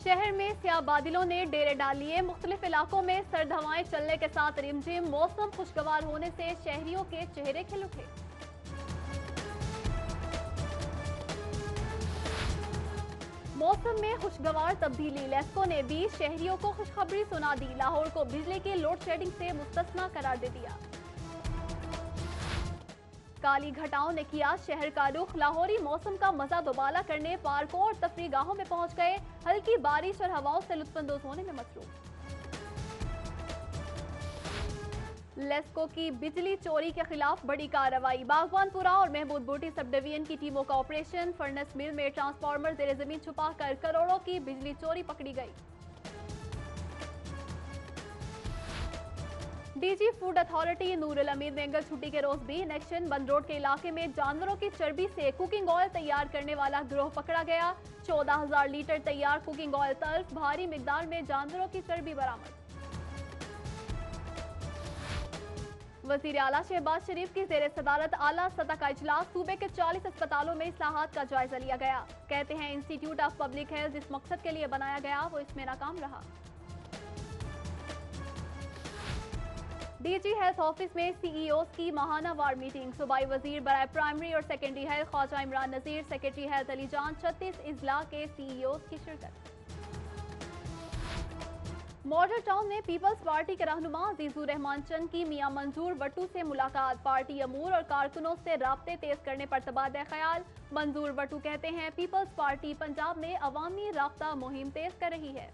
शहर में स्याह बादलों ने डेरे डाल लिए। मुख्तलिफ इलाकों में सर्द हवाएं चलने के साथ रिमझिम मौसम खुशगवार होने से शहरियों के चेहरे खिल उठे। मौसम में खुशगवार तब्दीली, लेस्को ने भी शहरियों को खुशखबरी सुना दी। लाहौर को बिजली की लोड शेडिंग से मुस्तस्ना करार दे दिया। काली घटाओं ने किया शहर का रुख। लाहौरी मौसम का मजा दोबाला करने पार्कों और तफरी गाहों में पहुंच गए। हल्की बारिश और हवाओं से लुत्फानंदोज होने में मसरूफ। लेस्को की बिजली चोरी के खिलाफ बड़ी कार्रवाई। बागवानपुरा और महमूद बूटी सब डिवीजन की टीमों का ऑपरेशन। फर्नेस मिल में ट्रांसफार्मर जेर जमीन छुपाकर करोड़ों की बिजली चोरी पकड़ी गई। डीजी फूड अथॉरिटी नूरुल अमीन वेंगल छुट्टी के रोज भी इन एक्शन। बंद रोड के इलाके में जानवरों की चर्बी से कुकिंग ऑयल तैयार करने वाला गिरोह पकड़ा गया। 14,000 लीटर तैयार कुकिंग ऑयल तल्फ। भारी मिकदार में जानवरों की चर्बी बरामद। वजीर आला शहबाज शरीफ की जेर सदारत आला सतह का इजलास। सूबे के 40 अस्पतालों में इस्लाहात का जायजा लिया गया। कहते हैं इंस्टीट्यूट ऑफ पब्लिक हेल्थ जिस मकसद के लिए बनाया गया वो इसमें नाकाम रहा। डीजी हेल्थ ऑफिस में सीईओज की माहाना वार मीटिंग। सूबाई वजीर बराए प्राइमरी और सेकेंडरी हेल्थ ख्वाजा इमरान नजीर, सेक्रेटरी हेल्थ अली जान, 36 इजला के सीईओज की शिरकत। मॉडल टाउन में पीपल्स पार्टी के रहनुमा अजीजुर रहमान चंद की मियां मंजूर बट्टू से मुलाकात। पार्टी अमूर और कारकुनों से राब्ते तेज करने पर तबादला ख्याल। मंजूर बट्टू कहते हैं पीपल्स पार्टी पंजाब में अवामी राब्ता मुहिम तेज कर रही है।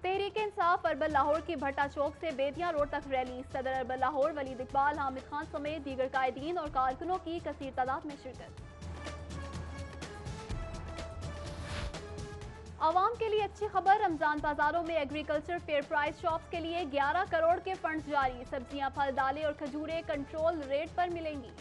तहरीक इंसाफ अर्बन लाहौर की भट्टा चौक से बेतिया रोड तक रैली। सदर अर्बन लाहौर वलीद इकबाल, हामिद खान समेत दीगर कायदीन और कारकुनों की कसीर तादाद में शिरकत। आवाम के लिए अच्छी खबर। रमजान बाजारों में एग्रीकल्चर फेयर प्राइस शॉप्स के लिए 11 करोड़ के फंड जारी। सब्जियां, फल, दालें और खजूरें कंट्रोल रेट पर मिलेंगी।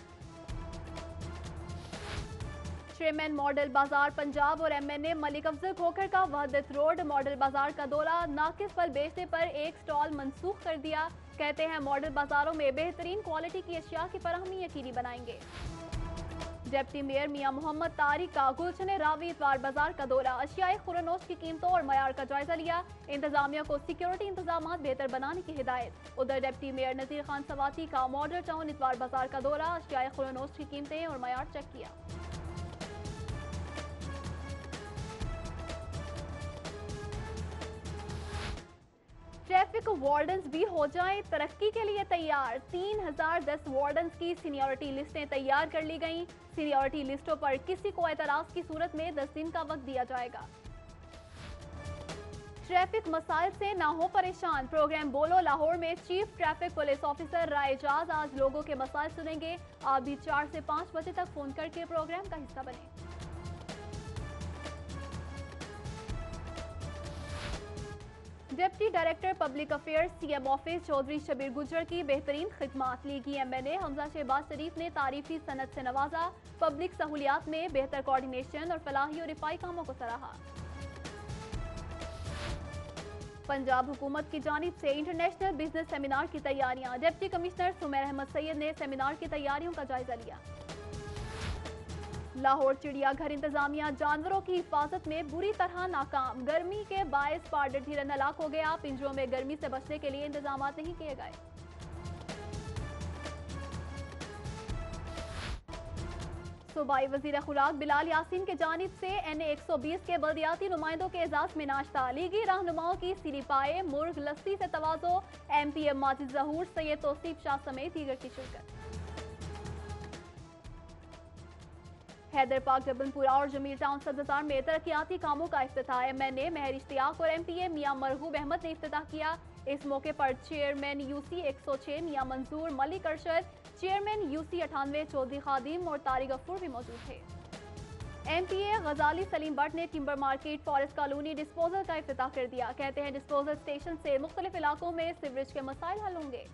चेयरमैन मॉडल बाजार पंजाब और एमएनए मलिक अफजल खोखर का वहदत रोड मॉडल बाजार का दौरा। नाकिस फल बेचने पर एक स्टॉल मनसूख कर दिया। कहते हैं मॉडल बाजारों में बेहतरीन क्वालिटी की अशिया की फराहमी यकीनी बनाएंगे। डिप्टी मेयर मियां मोहम्मद तारिक का गुलशन रावी इतवार बाजार का दौरा। अशियाए खुरनोश की कीमतों और मयार का जायजा लिया। इंतजामिया को सिक्योरिटी इंतजाम बेहतर बनाने की हिदायत। उधर डिप्टी मेयर नजीर खान सवाती का मॉडल टाउन इतवार बाजार का दौरा। अशियाए खुरनोश की कीमतें और मयार चेक किया। ट्रैफिक वार्डन्स भी हो जाएं तरक्की के लिए तैयार। 3010 वार्डन्स की सीनियरिटी लिस्टें तैयार कर ली गईं। सीनियरिटी लिस्टों पर किसी को एतराज की सूरत में 10 दिन का वक्त दिया जाएगा। ट्रैफिक मसाइल से ना हो परेशान। प्रोग्राम बोलो लाहौर में चीफ ट्रैफिक पुलिस ऑफिसर राय एजाज आज लोगों के मसाइल सुनेंगे। आप भी 4 से 5 बजे तक फोन करके प्रोग्राम का हिस्सा बने। Deputy director public affairs CM office Chaudhry Shabir Gujjar की बेहतरीन खिदमात। लीगी एमएनए हमजा शहबाज शरीफ ने तारीफी सनद से नवाजा। पब्लिक सहूलियात में बेहतर कोऑर्डिनेशन और फलाही और रिफाई कामों को सराहा। पंजाब हुकूमत की जानिब से इंटरनेशनल बिजनेस सेमिनार की तैयारियां। डिप्टी कमिश्नर सुमैर अहमद सैयद ने सेमिनार की तैयारियों का जायजा लिया। लाहौर चिड़ियाघर इंतजामिया जानवरों की हिफाजत में बुरी तरह नाकाम। गर्मी के बायस पार्डर हिरन हलाक हो गया। पिंजरों में गर्मी से बचने के लिए इंतजाम नहीं किए गए। सूबाई वजीर खुराक बिलाल यासीन के जानिब से NA 120 के बल्दियाती नुमाइंदों के एजाज में नाश्ता। लीगी रहनुमाओं की सीरी पाए, मुर्ग लस्सी से तवाज़ो। MPM माजिद जहूर, सैयद तौसीफ शाह समेत दीगर की शिरकत। हैदर पाक जबलपुरा और जमील टाउन सदरजार में तरक्याती कामों का इफ्तिताह। एमएनए महर इश्तियाक और MPA मियां मरहूब अहमद ने इफ्तिताह किया। इस मौके पर चेयरमैन UC 106 मियां मंजूर मलिक अरशद, चेयरमैन UC 98 चौधरी खादिम और तारिक गफूर भी मौजूद थे। MPA गजाली सलीम भट्ट ने timber market forest colony disposal का इफ्तिताह कर दिया। कहते हैं डिस्पोजल स्टेशन से मुख्तलिफ इलाकों में सीवरेज के मसाइल हल होंगे।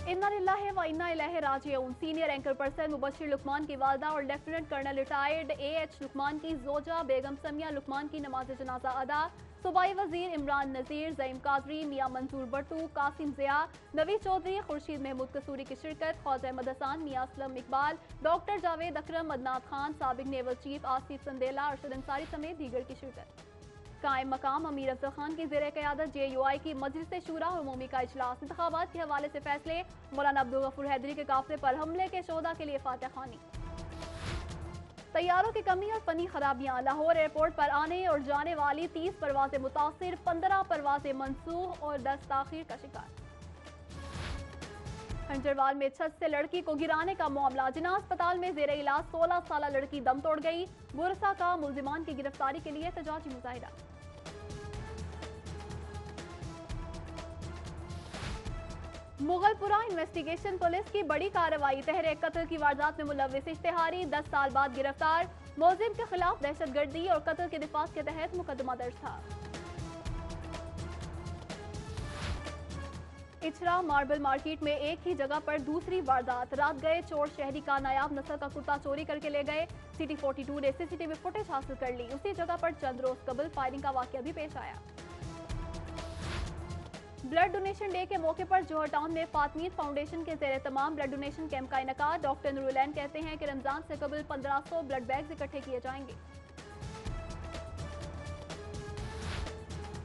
इन्ना लिल्लाहि व इन्ना इलैहि राजिऊन। Senior anchor person Mubashir Luqman की वालदा और lieutenant colonel retired AH Luqman की जोजा बेगम समिया लुकमान की नमाज जनाजा अदा। सूबाई वजीर इमरान नज़ीर, ज़ईम कादरी, मियां मंसूर बट्टू, कासिम ज़िया, नवी चौधरी, खुर्शीद महमूद कसूरी की शिरकत, ख्वाजा अहमद हसन, मियां असलम इकबाल, डॉक्टर जावेद अकरम, अदनान खान, साबिक नेवल चीफ आसिफ संदेला, अरशद अंसारी समेत दीगर की शिरकत। कायम मकाम अमीर अफजल खान की ज़ेर क़यादत JUI की मजलिस शूरा और उमूमी का इजलास, इंतखाबात के हवाले से फैसले, मौलाना अब्दुल गफूर हैदरी के काफिले पर हमले के शोधा के लिए फातह खानी। तैयारों की कमी और फनी खराबियां, लाहौर एयरपोर्ट पर आने और जाने वाली 30 परवाजें मुतासिर, 15 परवाजें मनसूख और 10 ताखीर का शिकार। खंजरवाल में छत से लड़की को गिराने का मामला, जिना अस्पताल में जेर इलाज 16 साल लड़की दम तोड़ गई। बुरसा का मुल्जिमान की गिरफ्तारी के लिए एहतजाजी मुजाहिरा। मुगलपुरा इन्वेस्टिगेशन पुलिस की बड़ी कार्रवाई, तहरे कत्ल की वारदात में मुलविस इश्तिहारी 10 साल बाद गिरफ्तार। मुलजिम के खिलाफ दहशतगर्दी और कत्ल के दिफास के तहत मुकदमा दर्ज था। इचरा मार्बल मार्केट में एक ही जगह पर दूसरी वारदात, रात गए चोर शहरी का नायाब नस्ल का कुर्ता चोरी करके ले गए। सिटी 42 ने CCTV फुटेज हासिल कर ली। उसी जगह पर चंद रोज कबल फायरिंग का वाकया भी पेश आया। ब्लड डोनेशन डे के मौके पर जोहर टाउन में फातमीद फाउंडेशन के जेर तमाम ब्लड डोनेशन कैंप का इनका। डॉक्टर नूरुलैन कहते हैं कि रमजान से कबल 1500 ब्लड बैग्स इकट्ठे किए जाएंगे।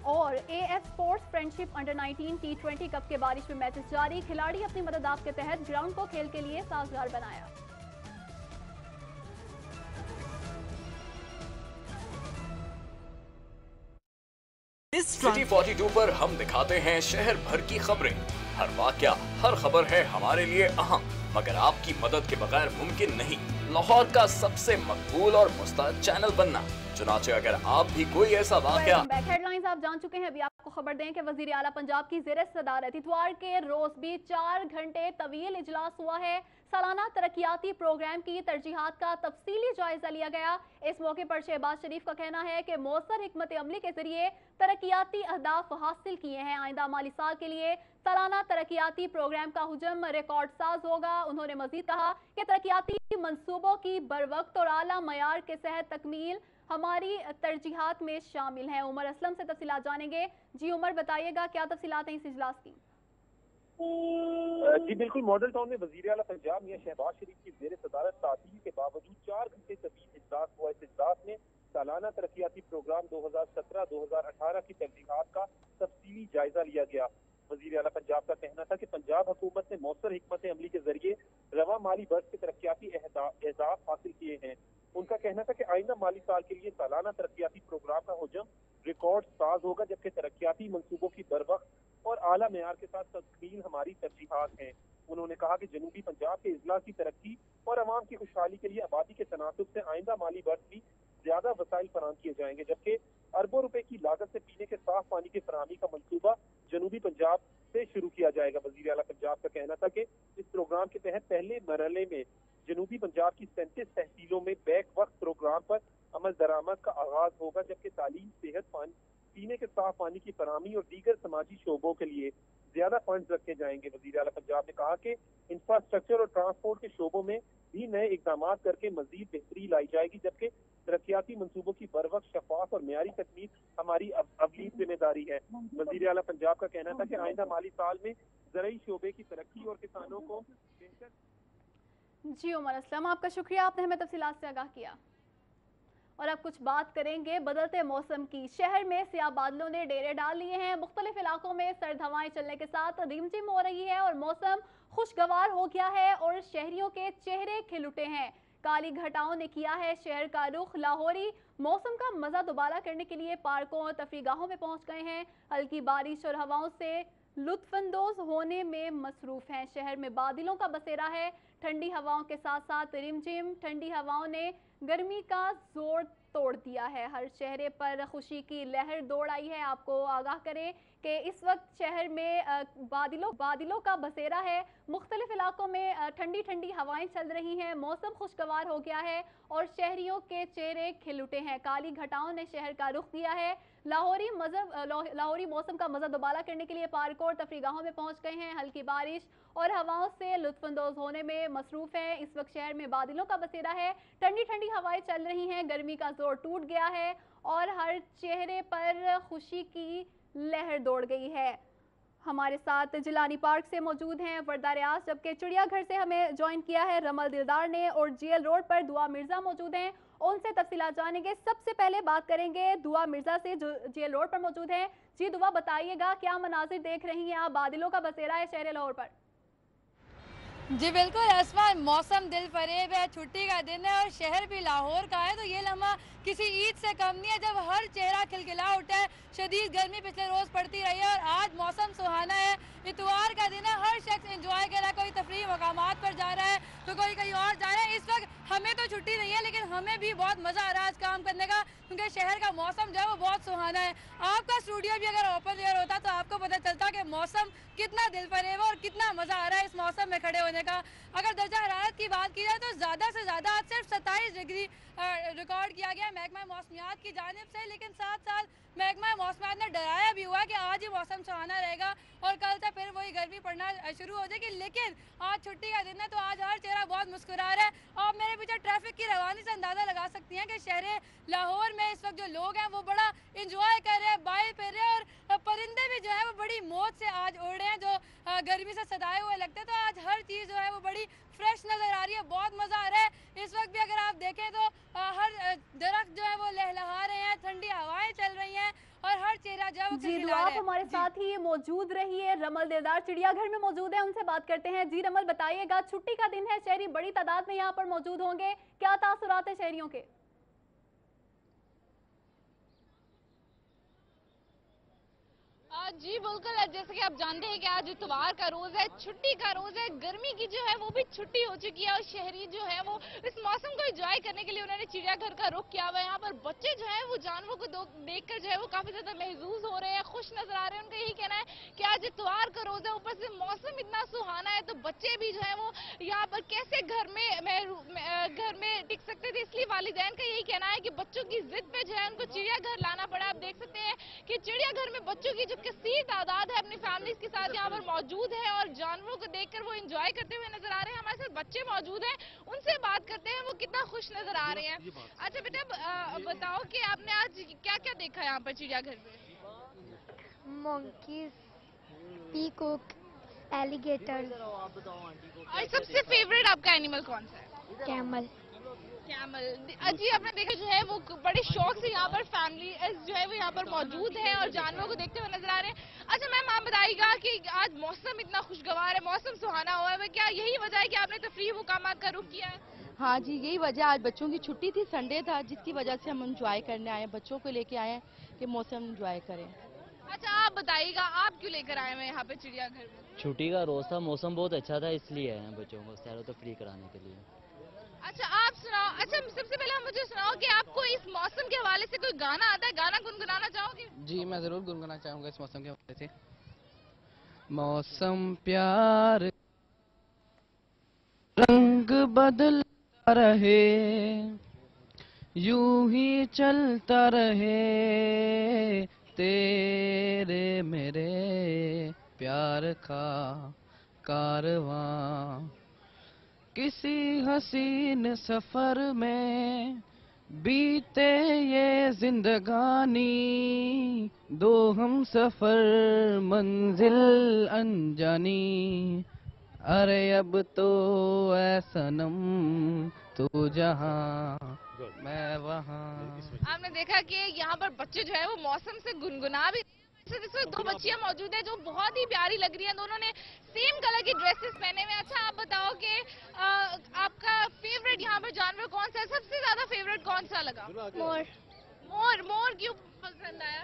और AF sports friendship under 19 T20 cup के बारिश में मैचेस जारी, खिलाड़ी अपनी मदद आप के तहत ग्राउंड को खेल के लिए साजगार बनाया। सिटी 42 पर हम दिखाते हैं शहर भर की खबरें। हर वाकया, हर खबर है हमारे लिए अहम, मगर आपकी मदद के बगैर मुमकिन नहीं लाहौर का सबसे मकबूल और मुस्तैद चैनल बनना। चुनाचे अगर आप भी कोई ऐसा वाकया। हेडलाइंस आप जान चुके हैं, अभी आपको खबर दें कि वजीर आला पंजाब की ज़ेर सदारत इतवार के रोज भी 4 घंटे तवील इजलास हुआ है। सालाना तरक्याती प्रोग्राम की तरजीहात का तफसीली जायजा लिया गया। इस मौके पर शहबाज शरीफ का कहना है कि मौसर हिकमत अमली के जरिए तरक्याती अहदाफ हासिल किए हैं। आइंदा माली साल के लिए सालाना तरक्याती प्रोग्राम का हुजम रिकॉर्ड साज होगा। उन्होंने मजीद कहा कि तरक्याती मंसूबों की बरवक्त और आला मयार के सहत तकमील हमारी तरजीहात में शामिल है। उमर असलम से तफसीलात जानेंगे। जी उमर, बताइएगा क्या तफसीलात हैं इस इजलास की? जी बिल्कुल, मॉडल टाउन में वजीर आला पंजाब मियां शहबाज शरीफ की जेर सदारत तातील के बावजूद 4 घंटे तवील इजलास हुआ। इस इजलास में सालाना तरक्याती प्रोग्राम 2017-2018 की तरजीहात का तफसीली जायजा लिया गया। वजीर आला पंजाब का कहना था कि पंजाब हुकूमत ने मौसर हिकमत अमली के जरिए रवा माली वर्ष के तरक्याती अहदाफ हासिल किए हैं। उनका कहना था कि आइंदा माली साल के लिए सालाना तरक्याती प्रोग्राम का हुजम रिकॉर्ड साज होगा, जबकि तरक्याती मंसूबों की बरवक्त और आला मेयार के साथ तकमील हमारी तरजीहात हैं। उन्होंने कहा कि जनूबी पंजाब के इजला की तरक्की और अवाम की खुशहाली के लिए आबादी के तनासुब से आइंदा माली वर्ष भी ज्यादा वसाइल फराहम किए जाएंगे, जबकि अरबों रुपए की लागत से पीने के साफ पानी की फराहमी का मंसूबा जनूबी पंजाब से शुरू किया जाएगा। वजीर आला पंजाब का कहना था कि इस प्रोग्राम के तहत पहले मरहले में जनूबी पंजाब की 37 तहसीलों में बैक वक्त प्रोग्राम पर अमल दरामद का आगाज होगा, जबकि तालीम, सेहत, पानी, पीने के साफ पानी की फराहमी और दीगर समाजी शोबों के लिए ज्यादा फंड रखे जाएंगे। वजीर आला पंजाब ने कहा कि इंफ्रास्ट्रक्चर और ट्रांसपोर्ट के शोबों में भी नए इकदाम करके मजीद बेहतरी लाई जाएगी, जबकि तरक्याती मंसूबों की बरवक्त, शफाफ और मेयारी तकमील हमारी अवली जिम्मेदारी है। वजीर आला पंजाब का कहना था कि आइंदा माली साल में ज़राई शोबे की तरक्की और किसानों को बेहतर। जी उमर असलम, आपका शुक्रिया, आपने हमें तफसीलात से आगाह किया। और अब कुछ बात करेंगे बदलते मौसम की। शहर में स्याह बादलों ने डेरे डाल लिए हैं। मुख्तलिफ इलाकों में सर्द हवाएं चलने के साथ रिमझिम हो रही है और मौसम खुशगवार हो गया है और शहरियों के चेहरे खिल उठे हैं। काली घटाओं ने किया है शहर का रुख। लाहौरी मौसम का मजा दोबारा करने के लिए पार्कों और तफरीगाहों में पहुंच गए हैं। हल्की बारिश और हवाओं से लुत्फानंदोज होने में मसरूफ हैं। शहर में बादलों का बसेरा है। ठंडी हवाओं के साथ साथ रिमझिम ठंडी हवाओं ने गर्मी का जोर तोड़ दिया है। हर चेहरे पर खुशी की लहर दौड़ आई है। आपको आगाह करें कि इस वक्त शहर में बादलों का बसेरा है। मुख्तलिफ इलाकों में ठंडी ठंडी हवाएं चल रही हैं। मौसम खुशगवार हो गया है और शहरियों के चेहरे खिल उठे हैं। काली घटाओं ने शहर का रुख किया है। लाहौरी मौसम का मजा दोबारा करने के लिए पार्कों और तफरीगाहों में पहुंच गए हैं। हल्की बारिश और हवाओं से लुत्फानंदोज होने में मसरूफ है। इस वक्त शहर में बादलों का बसेरा है। ठंडी ठंडी हवाएं चल रही हैं। गर्मी का जोर टूट गया है और हर चेहरे पर खुशी की लहर दौड़ गई है। हमारे साथ जिलानी पार्क से मौजूद हैं वर्दा रियाज, जबकि चिड़ियाघर से हमें ज्वाइन किया है रमल दिलदार ने, और जेल रोड पर दुआ मिर्जा मौजूद हैं। उनसे तफसीलात जानेंगे। सबसे पहले बात करेंगे दुआ मिर्जा से जो जेल रोड पर मौजूद हैं। जी दुआ, बताइएगा क्या मनाजिर देख रही हैं आप? बादलों का बसेरा है शहर लाहौर पर। जी बिल्कुल अस्मा, मौसम दिल फरेब है, छुट्टी का दिन है और शहर भी लाहौर का है, तो ये लम्हा किसी ईद से कम नहीं है जब हर चेहरा खिलखिला उठा है। शदीद गर्मी पिछले रोज पड़ती रही है और आज मौसम सुहाना है। इतवार का दिन है, हर शख्स एंजॉय कर रहा है, कोई तफरीह मकामात पर जा रहा है तो कोई कहीं और जा रहा है। इस वक्त हमें तो छुट्टी नहीं है लेकिन हमें भी बहुत मजा आ रहा है आज काम करने का, क्योंकि शहर का मौसम जो है वो बहुत सुहाना है। आपका स्टूडियो भी अगर ओपन एयर होता तो आपको पता चलता कि मौसम कितना दिल फरेब है और कितना मजा आ रहा है इस मौसम में खड़े होने का। अगर दर्जा हरारत की बात की जाए तो ज्यादा से ज्यादा आज सिर्फ 27 डिग्री रिकॉर्ड किया गया महकमा मौसमियात की जानिब से, लेकिन साथ साथ महकमा मौसमियात ने डराया भी हुआ कि आज ही मौसम सुहाना रहेगा और कल से फिर वही गर्मी पड़ना शुरू हो जाएगी। लेकिन आज छुट्टी का दिन है तो आज हर चेहरा बहुत मुस्कुरा रहा है। आप मेरे पीछे ट्रैफिक की रवानी से अंदाजा लगा सकती हैं कि शहर लाहौर में इस वक्त जो लोग हैं वो बड़ा इंजॉय कर रहे हैं, बाइल फिर रहे हैं और परिंदे भी जो है वो बड़ी मौज से आज उड़ रहे हैं जो गर्मी से सताए हुए लगते हैं। तो आज हर चीज़ जो है वो बड़ी फ्रेश नजर आ रही है, बहुत मजा आ रहा है। इस वक्त भी अगर आप देखें तो हर दरख्त जो है वो लहलहा रहे हैं, ठंडी हवाएं चल रही हैं और हर चेहरा जो है वो खिलखिला रहा है। आप हमारे साथ ही मौजूद रही है रमल दिलदार चिड़ियाघर में मौजूद है, उनसे बात करते हैं। जी रमल, बताइएगा छुट्टी का दिन है, शहरी बड़ी तादाद में यहाँ पर मौजूद होंगे, क्या तासुरात है शहरियों के? जी बिल्कुल, जैसे कि आप जानते हैं कि आज इतवार का रोज है, छुट्टी का रोज है, गर्मी की जो है वो भी छुट्टी हो चुकी है और शहरी जो है वो इस मौसम को एंजॉय करने के लिए उन्होंने चिड़ियाघर का रुख किया हुआ है। यहाँ पर बच्चे जो है वो जानवरों को देखकर जो है वो काफी ज्यादा महसूस हो रहे हैं, खुश नजर आ रहे हैं। उनका यही कहना है कि आज इतवार का रोज है, ऊपर से मौसम इतना सुहाना है तो बच्चे भी जो है वो यहाँ पर कैसे घर में टिक सकते थे, इसलिए वालिदैन का यही कहना है कि बच्चों की जिद पे जो है उनको चिड़ियाघर लाना पड़ा। आप देख सकते हैं कि चिड़ियाघर में बच्चों की जो कसीर तादाद है अपनी फैमिलीज के साथ यहाँ पर मौजूद है और जानवरों को देखकर वो एंजॉय करते हुए नजर आ रहे हैं। हमारे साथ बच्चे मौजूद हैं, उनसे बात करते हैं वो कितना खुश नजर आ रहे हैं। अच्छा बेटा, बताओ कि आपने आज क्या क्या देखा यहाँ पर चिड़ियाघर में? Monkeys, peacock, alligator. और सबसे फेवरेट आपका एनिमल कौन सा है? कैमल। कैमल। जी, आपने देखा जो है वो बड़े शौक से यहाँ पर फैमिली जो है वो यहाँ पर मौजूद है और जानवरों को देखते हुए नजर आ रहे हैं। अच्छा मैम, आप बताइएगा कि आज मौसम इतना खुशगवार है, मौसम सुहाना हुआ है, क्या यही वजह है कि आपने तफरीह मुकामात का रुख किया है? हाँ जी, यही वजह। आज बच्चों की छुट्टी थी, संडे था, जिसकी वजह से हम एंजॉय करने आए हैं, बच्चों को लेके आए हैं कि मौसम एंजॉय करें। अच्छा आप बताइएगा, आप क्यों लेकर आए हैं यहाँ पे चिड़ियाघर में? छुट्टी का रोज था, मौसम बहुत अच्छा था, इसलिए आए हैं बच्चों को सैर तफरीह कराने के लिए। अच्छा आप सुनाओ। अच्छा सबसे पहले आप मुझे सुनाओ कि आपको इस मौसम के हवाले से कोई गाना आता है, गाना गुनगुनाना चाहोगे? जी मैं जरूर गुनगुनाना चाहूंगा इस मौसम के हवाले से। मौसम प्यार रंग बदलता रहे, यूं ही चलता रहे, तेरे मेरे प्यार का कारवां, किसी हसीन सफर में बीते ये जिंदगानी, दो हम सफर मंजिल अनजानी, अरे अब तो ऐ सनम तू जहां मैं वहां। आपने देखा कि यहाँ पर बच्चे जो है वो मौसम से गुनगुना भी। इस वक्त दो बच्चियां मौजूद हैं जो बहुत ही प्यारी लग रही हैं, दोनों ने सेम कलर की ड्रेसेस पहने हुए। अच्छा आप बताओ कि आपका फेवरेट यहाँ पर जानवर कौन सा है, सबसे ज्यादा फेवरेट कौन सा लगा? मोर। मोर। मोर क्यों पसंद आया?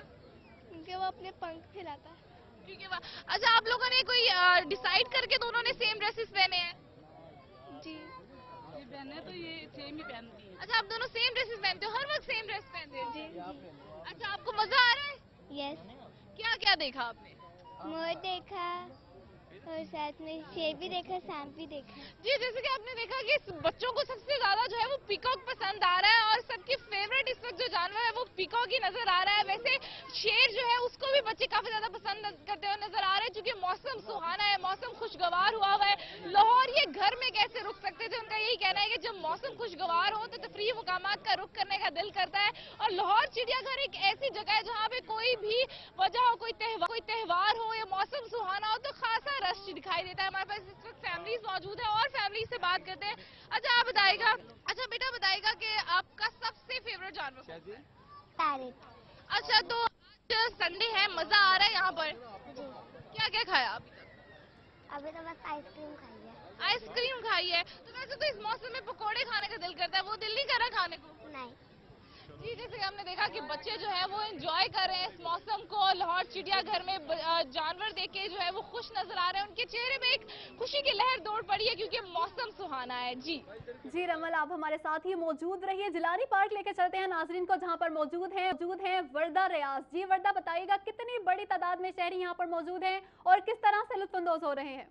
क्योंकि वो अपने पंख फैलाता है। क्योंकि अच्छा आप लोगों ने कोई डिसाइड करके दोनों ने सेम ड्रेसेस पहने हैं? जी ये पहने तो ये सेम ही पहनती है। अच्छा आप दोनों सेम ड्रेसेस पहनते हो, हर वक्त सेम ड्रेस पहनते हो? जी। अच्छा आपको मजा आ रहा है? यस। क्या क्या देखा आपने? मोर देखा, और साथ में शेर भी देखा, सांप भी देखा। जी, जैसे कि आपने देखा कि बच्चों को सबसे ज्यादा जो है वो पीकॉक पसंद आ रहा है और सबकी फेवरेट इस वक्त जो जानवर है वो पीकॉक ही नजर आ रहा है। वैसे शेर जो है उसको भी बच्चे काफी ज्यादा पसंद करते हुए नजर आ रहे हैं, क्योंकि मौसम सुहाना है, मौसम खुशगवार हुआ हुआ है। लाहौर ये घर में कैसे रुक सकते थे, उनका यही कहना है कि जब मौसम खुशगवार हो तो तफरीही मुकामात का रुख करने का दिल करता है। और लाहौर चिड़ियाघर एक ऐसी जगह है जहाँ पे कोई भी वजह हो, कोई त्योहार हो या मौसम सुहाना हो तो खासा रश दिखाई देता है। हमारे पास इस वक्त फैमिलीज मौजूद है और फैमिली से बात करते हैं। अच्छा, आप बताइएगा, अच्छा बेटा बताइएगा कि आपका सबसे फेवरेट जानवर कौन सा है? पैरेट। अच्छा, तो आज संडे है, मजा आ रहा है यहाँ पर? क्या क्या खाया अभी तक? अभी तो बस आइसक्रीम खाई है। आइसक्रीम खाई है। तो वैसे तो इस मौसम में पकोड़े खाने का दिल करता है, वो दिल नहीं कर रहा खाने को? नहीं। जी, जैसे कि हमने देखा कि बच्चे जो है वो एंजॉय कर रहे हैं इस मौसम को। लाहौर चिड़ियाघर में जानवर देख के जो है वो खुश नजर आ रहे हैं, उनके चेहरे में एक खुशी की लहर दौड़ पड़ी है क्योंकि मौसम सुहाना है। जी रमल, आप हमारे साथ ही मौजूद रहिए। जिलानी पार्क लेके चलते हैं नाजरीन को, जहां पर मौजूद हैं वर्दा रियाज। जी वर्दा, बताइएगा कितनी बड़ी तादाद में शहरी यहाँ पर मौजूद हैं और किस तरह से लुत्फानंदोज हो रहे हैं?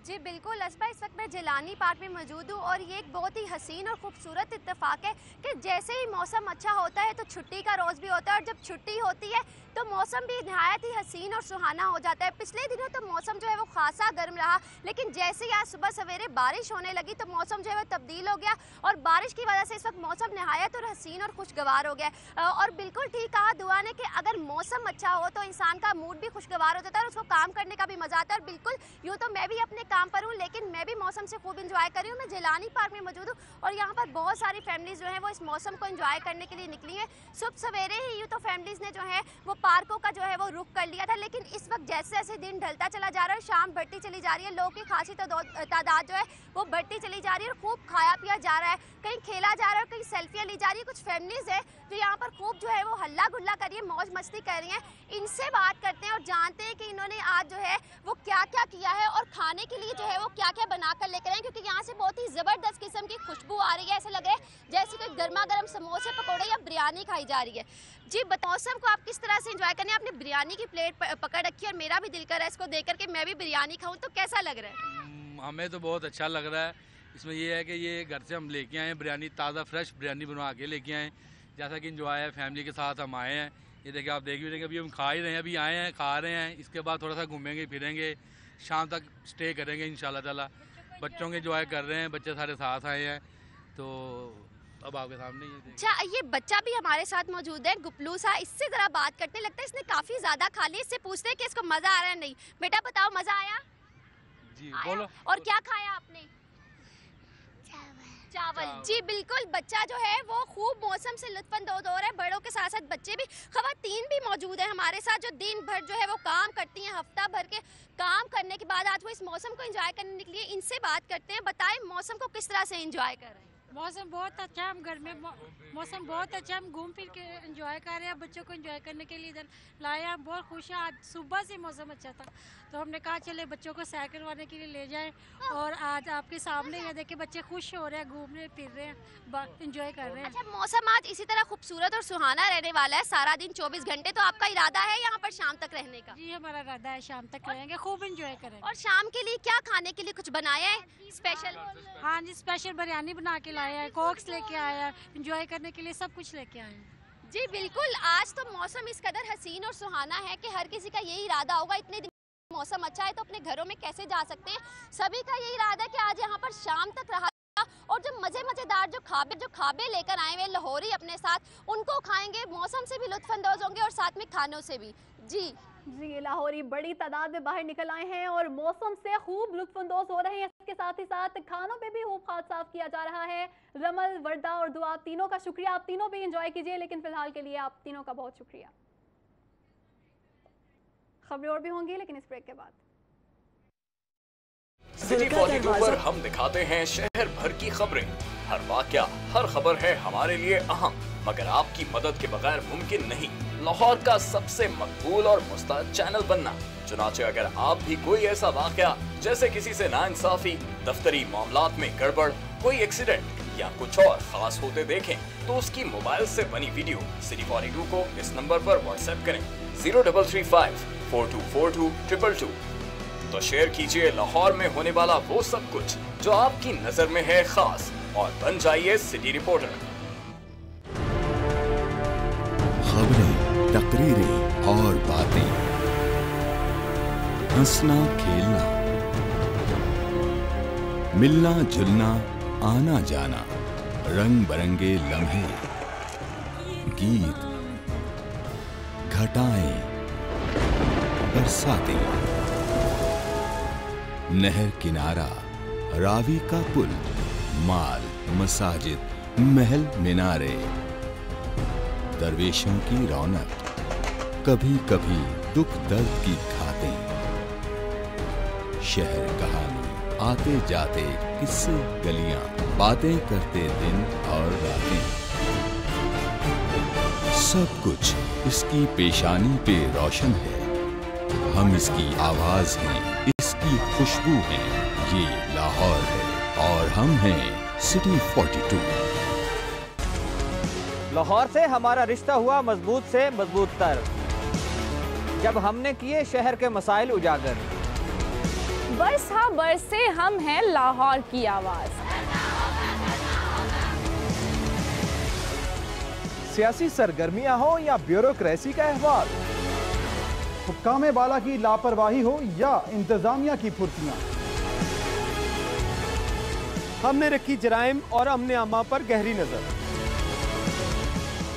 जी बिल्कुल असफा, इस वक्त मैं जिलानी पार्क में मौजूद हूँ और ये एक बहुत ही हसीन और खूबसूरत इत्तेफाक है कि जैसे ही मौसम अच्छा होता है तो छुट्टी का रोज़ भी होता है और जब छुट्टी होती है तो मौसम भी नहायत ही हसीन और सुहाना हो जाता है। पिछले दिनों तो मौसम जो है वो खासा गर्म रहा, लेकिन जैसे ही आज सुबह सवेरे बारिश होने लगी तो मौसम जो है वो तब्दील हो गया और बारिश की वजह से इस वक्त मौसम नहायत और हसीन और खुशगवार हो गया। और बिल्कुल ठीक कहा दुआ ने कि अगर मौसम अच्छा हो तो इंसान का मूड भी खुशगवार हो जाता है और उसको काम करने का भी मजा आता है। और बिल्कुल यूँ तो मैं भी अपने काम पर हूँ, लेकिन मैं भी मौसम से खूब इंजॉय कर रही हूँ। मैं जिलानी पार्क में मौजूद हूँ और यहाँ पर बहुत सारी फैमिलीज जो है वो इस मौसम को एंजॉय करने के लिए निकली है। सुबह सवेरे ही यूँ तो फैमिलीज ने जो है वो पार्कों का जो है वो रुख कर लिया था, लेकिन इस वक्त जैसे जैसे दिन ढलता चला जा रहा है, शाम बढ़ती चली जा रही है, लोगों की खासी तादाद जो है वो बढ़ती चली जा रही है और खूब खाया पिया जा रहा है, कहीं खेला जा रहा है, कहीं सेल्फियाँ ली जा रही है। कुछ फैमिलीज है जो यहाँ पर खूब जो है वो हल्ला गुल्ला कर रही है, मौज मस्ती कर रही हैं। इनसे बात करते हैं और जानते हैं कि इन्होंने आज जो है वो क्या क्या किया है और खाने के लिए जो है वो क्या क्या बना कर लेकर आए, क्योंकि यहाँ से बहुत ही ज़बरदस्त किस्म की खुशबू आ रही है। ऐसा लग रहा है जैसे कोई गर्मा गर्म समोसे पकौड़े या बिरयानी खाई जा रही है। जी, मौसम को आप किस तरह से एंजॉय करने? आपने बिरयानी की प्लेट पकड़ रखी है और मेरा भी दिल कर रहा है इसको देख करके मैं भी बिरयानी खाऊं, तो कैसा लग रहा है? हमें तो बहुत अच्छा लग रहा है। इसमें ये है कि ये घर से हम लेके आए बिरयानी, ताज़ा फ्रेश बिरयानी बनवा के लेके आए, जैसा कि इंजॉय है फैमिली के साथ हम आए हैं। ये देखिए, आप देख भी रहे हैं, अभी हम खा ही रहे हैं, अभी आए हैं खा रहे हैं, इसके बाद थोड़ा सा घूमेंगे फिरेंगे, शाम तक स्टे करेंगे इंशाल्लाह ताला। बच्चों के एंजॉय कर रहे हैं, बच्चे सारे साथ आए हैं, तो अब आपके सामने ये। अच्छा, ये बच्चा भी हमारे साथ मौजूद है, गुपलू सा, इससे जरा बात करते हैं। लगता है इसने काफी ज्यादा खा लिया, इससे पूछते हैं कि इसको मजा आ रहा है नहीं। बेटा बताओ, मजा आया? जी बोलो। और क्या खाया आपने? चावल। जी बिल्कुल, बच्चा जो है वो खूब मौसम से लुत्फानंदोज हो रहा है। बड़ों के साथ साथ बच्चे भी, खवातीन भी मौजूद है हमारे साथ जो दिन भर जो है वो काम करती हैं। हफ्ता भर के काम करने के बाद आज वो इस मौसम को एंजॉय करने निकली है। इनसे बात करते हैं, बताएं मौसम को किस तरह से एंजॉय कर रहे हैं? मौसम बहुत अच्छा है, हम घर में मौसम बहुत अच्छा, हम घूम फिर के एंजॉय कर रहे हैं। बच्चों को एंजॉय करने के लिए इधर लाए, हम बहुत खुश हैं। आज सुबह से मौसम अच्छा था तो हमने कहा चले बच्चों को सैर करवाने के लिए ले जाएं और आज आपके सामने ये देखिए बच्चे खुश हो रहे हैं, घूम रहे फिर रहे हैं, एंजॉय कर रहे हैं। अच्छा, मौसम आज इसी तरह खूबसूरत और सुहाना रहने वाला है सारा दिन 24 घंटे, तो आपका इरादा है यहाँ पर शाम तक रहने का? जी हमारा इरादा है शाम तक रहेंगे, खूब एंजॉय करेंगे। और शाम के लिए क्या खाने के लिए कुछ बनाया है स्पेशल? हाँ जी, स्पेशल बिरयानी बना के लाया है, कोक्स लेके आया है, एंजॉय करने के लिए सब कुछ लेके आए हैं। जी बिल्कुल, आज तो मौसम इस कदर हसीन और सुहाना है कि हर किसी का यही इरादा होगा, इतने दिन मौसम अच्छा है तो अपने घरों में कैसे जा सकते हैं। सभी का यही इरादा है कि आज यहाँ पर शाम तक रहा और जो मजेदार जो खाबे लेकर आए हुए लाहौरी अपने साथ उनको खाएंगे, मौसम से भी लुत्फानंदोज होंगे और साथ में खानों से भी। जी लाहौरी बड़ी तादाद में बाहर निकल आए हैं और मौसम से खूब लुत्फानंदोज हो रहे हैं। इसके साथ ही साथ खानों पे भी खूब हाथ साफ किया जा रहा है। रमल, वर्दा और दुआ, तीनों का शुक्रिया। आप तीनों भी एंजॉय कीजिए, लेकिन फिलहाल के लिए आप तीनों का बहुत शुक्रिया। खबरें और भी होंगी लेकिन इस ब्रेक के बाद। सिटी 42 पर हम दिखाते हैं शहर भर की खबरें। हर वाकया, हर खबर है हमारे लिए अहम, मगर आपकी मदद के बगैर मुमकिन नहीं लाहौर का सबसे मकबूल और मुस्तैद चैनल बनना। चुनाचे अगर आप भी कोई ऐसा वाकया जैसे किसी से नाइंसाफी, दफ्तरी मामलात में गड़बड़, कोई एक्सीडेंट या कुछ और खास होते देखें तो उसकी मोबाइल से बनी वीडियो सिटी 42 को इस नंबर पर व्हाट्सएप करें 0335 424222। तो शेयर कीजिए लाहौर में होने वाला वो सब कुछ जो आपकी नजर में है खास, और बन जाइए सिटी रिपोर्टर। खबरें, तकरीरें और बातें, हंसना खेलना, मिलना जुलना, आना जाना, रंग बिरंगे लम्हे, गीत, घटाएं, बरसातें, नहर किनारा, रावी का पुल, माल, मसाजिद, महल मीनारे, दरवेशों की रौनक, कभी कभी दुख दर्द की घातें, शहर कहानी, आते जाते किस्से गलियां, बातें करते दिन और रातें, सब कुछ इसकी पेशानी पे रोशन है। हम इसकी आवाज हैं, इसकी खुशबू हैं। ये लाहौर है और हम हैं सिटी 42। लाहौर से हमारा रिश्ता हुआ मजबूत से मजबूत तर, जब हमने किए शहर के मसाइल उजागर। बरसा बरसे हम हैं लाहौर की आवाज। सियासी सरगर्मियां हो या ब्यूरोक्रेसी का अहवाल, हुक्काम बाला की लापरवाही हो या इंतजामिया की फुर्तियां, हमने रखी जराइम और अमने अम्मा पर गहरी नजर।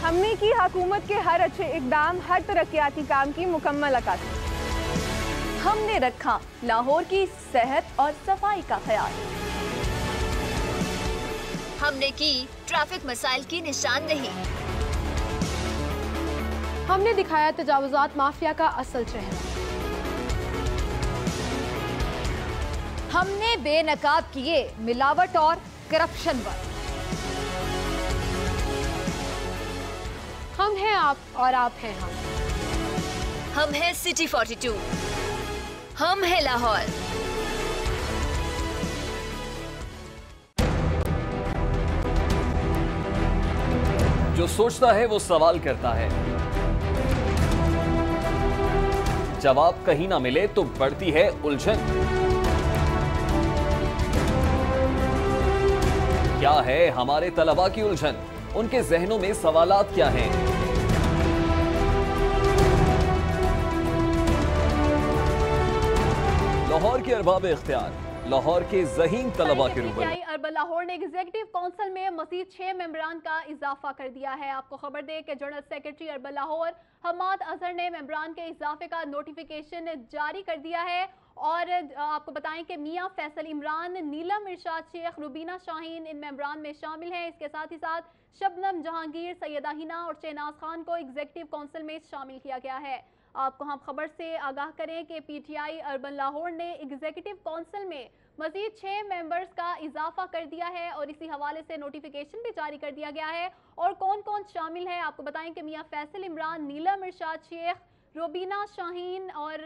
हमने की हुकूमत के हर अच्छे इकदाम, हर तरक्याती काम की मुकम्मल अक्कासी। हमने रखा लाहौर की सेहत और सफाई का ख्याल। हमने की ट्रैफिक मसाइल की निशानदेही। हमने दिखाया तजावुजात माफिया का असल चेहरा। हमने बेनकाब किए मिलावट और करप्शन पर। हम हैं आप और आप हैं हम। हम हैं सिटी 42। हम हैं लाहौर। जो सोचता है वो सवाल करता है, जवाब कहीं ना मिले तो बढ़ती है उलझन। क्या है हमारे तलबा की उलझन? उनके जहनों में सवालात क्या हैं? लाहौर के अरबाब इख्तियार, लाहौर के ज़हीन तलबा के रूबरू। अर्बन लाहौर ने एग्जीक्यूटिव काउंसिल में मजीद 6 मेंबरान का इजाफा कर दिया है। आपको खबर दें कि general secretary urban Lahore Hammad Azhar ने मेंबरान के इजाफे का नोटिफिकेशन जारी कर दिया है। और आपको बताएं कि मियां फैसल इमरान, नीलम इरशाद शेख, रुबीना शाहीन इन मेंबरान में शामिल हैं। इसके साथ ही साथ शबनम जहांगीर, सैयदा हिना और शहनाज खान को एग्जीक्यूटिव काउंसिल में शामिल किया गया है। आपको हम खबर से आगाह करें कि पीटीआई अर्बन लाहौर ने एग्जीक्यूटिव काउंसिल में मजीद 6 मेंबर्स का इजाफा कर दिया है और इसी हवाले से नोटिफिकेशन भी जारी कर दिया गया है। और कौन कौन शामिल है आपको बताएं कि मियां फैसल इमरान, नीलम इरशाद शेख, रुबीना शाहीन और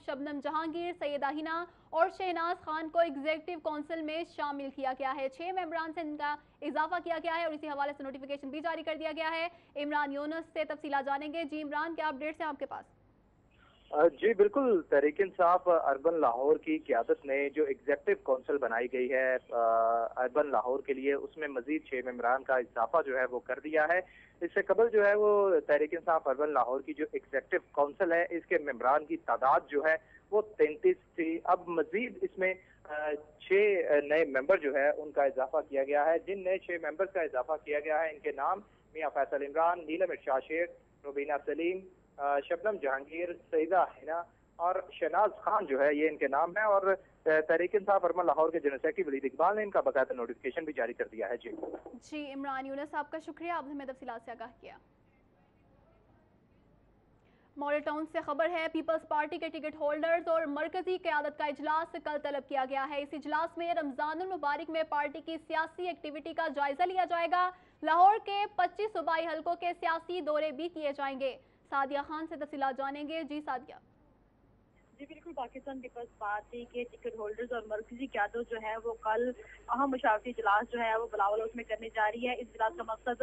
शबनम जहांगीर, सैयदा हिना और शहनाज खान को एग्जीक्यूटिव काउंसिल में शामिल किया गया है। 6 मेंबरान से इनका इजाफा किया गया है और इसी हवाले से नोटिफिकेशन भी जारी कर दिया गया है। इमरान यूनुस से तफसीलात जानेंगे। जी इमरान, क्या अपडेट्स हैं आपके पास? जी बिल्कुल, तहरीक इंसाफ अर्बन लाहौर की क़यादत ने जो एग्जीक्यूटिव काउंसिल बनाई गई है अर्बन लाहौर के लिए, उसमें मजीद 6 मेंबरान का इजाफा जो है वो कर दिया है। इससे कबल जो है वो तहरीक इंसाफ अर्बन लाहौर की जो एग्जीक्यूटिव काउंसिल है, इसके मेंबरान की तादाद जो है वो 33 थी। अब मजीद इसमें 6 नए मेंबर जो है उनका इजाफा किया गया है। जिन नए 6 मेंबर्स का इजाफा किया गया है, इनके नाम मियां फैसल इमरान, नीलम इरशाद शेख, रुबीना सलीम, शबनम जहांगीर, सैयदा हिना और शहनाज खान जो है, ये इनके नाम है। और तहरीक इंसाफ अर्बन लाहौर के जनरल सेक्रेटरी वलीद इकबाल ने इनका बाकायदा नोटिफिकेशन भी जारी कर दिया है। जी इमरान यूनुस, आपका शुक्रिया, आपने हमें तफसीलात से आगाह किया। मॉडल टाउन से खबर है, पीपल्स पार्टी के टिकट होल्डर्स और मरकजी क़यादत का इजलास कल तलब किया गया है। इस इजलास में रमजानुल मुबारक में पार्टी की सियासी एक्टिविटी का जायजा लिया जाएगा। लाहौर के 25 सूबाई हलकों के सियासी दौरे भी किए जाएंगे। सादिया खान से तफसीलात जानेंगे। जी सादिया। जी बिल्कुल, पाकिस्तान पीपल्स पार्टी के टिकट होल्डर्स और मरकजी क़यादत जो है वो कल अहम मुशावरती इजलास जो है वो बिलावल उसमें करने जा रही है। इस इजलास का मकसद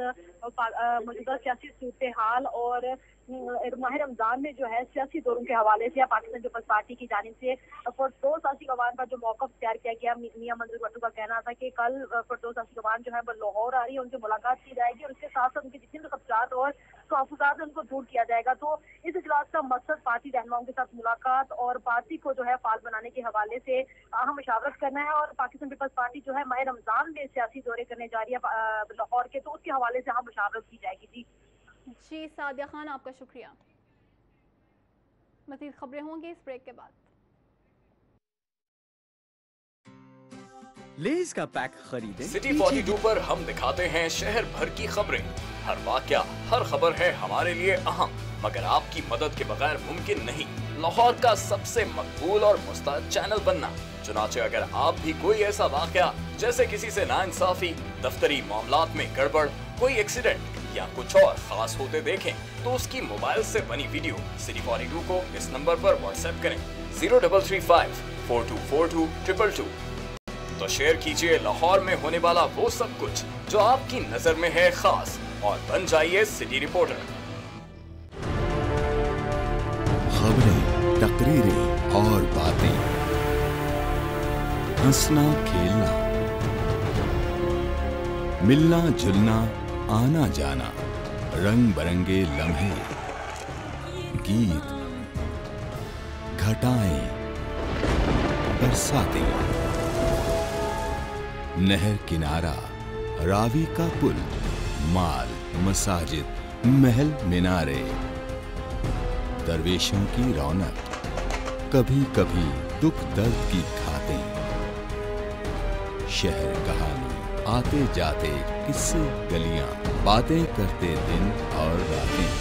मौजूदा सियासी सूरत हाल और माह रमजान में जो है सियासी दौरों के हवाले से पाकिस्तान पीपल्स पार्टी की जानिब से फरदौस आसिक अवान पर जो मौक़िफ़ तैयार किया गया, मियां मंजूर भट्टो का कहना था कि कल फरदौस आसिक अवान जो है वो लाहौर आ रही है, उनसे मुलाकात की जाएगी और उसके साथ साथ उनके जितने भी खदशात और तहफ़्फ़ुज़ात उनको दूर किया जाएगा। तो इस इजलास का मकसद पार्टी रहनुमाओं के साथ मुलाकात और पार्टी को जो है फाल बनाने के हवाले से अहम मशावरत करना है। और पाकिस्तान पीपल्स पार्टी जो है माह रमजान में सियासी दौरे करने जा रही है लाहौर के, तो उसके हवाले से अहम मशावरत की जाएगी। जी सादिया खान, आपका शुक्रिया। मज़ीद खबरें होंगी इस ब्रेक के बाद। लेज़ का पैक खरीदें। सिटी 42 पर हम दिखाते हैं शहर भर की खबरें। हर वाकया, हर खबर है हमारे लिए अहम, मगर आपकी मदद के बगैर मुमकिन नहीं लाहौर का सबसे मकबूल और मुस्तैद चैनल बनना। चुनाचे अगर आप भी कोई ऐसा वाकया जैसे किसी से नाइंसाफी, दफ्तरी मामलात में गड़बड़, कोई एक्सीडेंट या कुछ और खास होते देखें तो उसकी मोबाइल से बनी वीडियो सिटी 42 को इस नंबर पर व्हाट्सएप करें 0335 4242 222। तो शेयर कीजिए लाहौर में होने वाला वो सब कुछ जो आपकी नजर में है खास और बन जाइए सिटी रिपोर्टर। खबरें, तकरीरें और बातें, हंसना खेलना, मिलना जुलना, आना जाना, रंग बरंगे लम्हे, गीत, घटाएं, बरसातें, नहर किनारा, रावी का पुल, माल, मसाजिद, महल मिनारे, दरवेशों की रौनक, कभी कभी दुख दर्द की खातें, शहर कहानी, आते जाते किस्से गलियां, बातें करते दिन और रातें,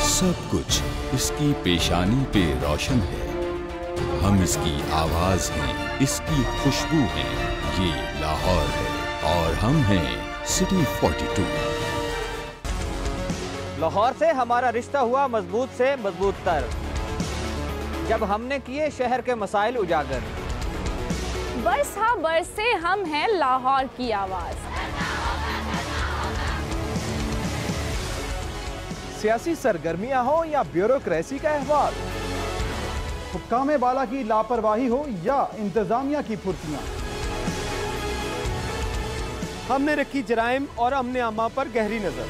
सब कुछ इसकी पेशानी पे रोशन है। हम इसकी आवाज हैं, इसकी खुशबू हैं। ये लाहौर है और हम हैं सिटी 42। लाहौर से हमारा रिश्ता हुआ मजबूत से मजबूत तर, जब हमने किए शहर के मसाइल उजागर। बरस हाँ बरस से हम हैं लाहौर की आवाज। सियासी सरगर्मियां हो या ब्यूरोक्रेसी का अहवाल, हुक्काम बाला की लापरवाही हो या इंतजामिया की फुर्तियां, हमने रखी जराइम और अमने आमा पर गहरी नजर।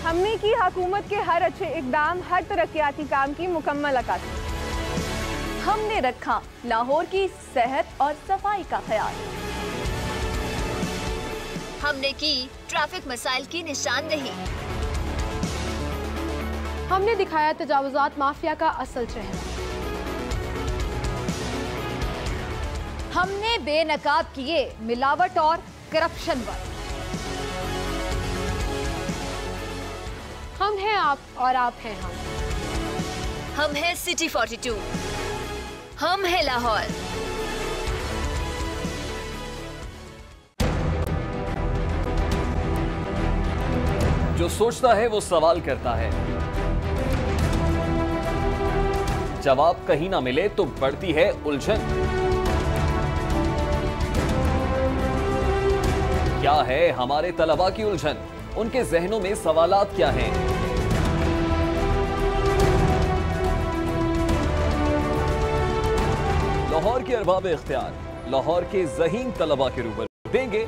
हमने की हुकूमत के हर अच्छे इकदाम, हर तरक्याती काम की मुकम्मल अक्कासी। हमने रखा लाहौर की सेहत और सफाई का ख्याल। हमने की ट्रैफिक मसाइल की निशानदेही। हमने दिखाया तजावुजात माफिया का असल चेहरा। हमने बेनकाब किए मिलावट और करप्शन पर। हम हैं आप और आप हैं हम। हम हैं सिटी 42, हम हैं लाहौर। जो सोचता है वो सवाल करता है, जवाब कहीं ना मिले तो बढ़ती है उलझन। क्या है हमारे तलबा की उलझन? उनके जहनों में सवालात क्या हैं? लाहौर के अरबाब इख्तियार, लाहौर के ज़हीन तलबा के रूबरू देंगे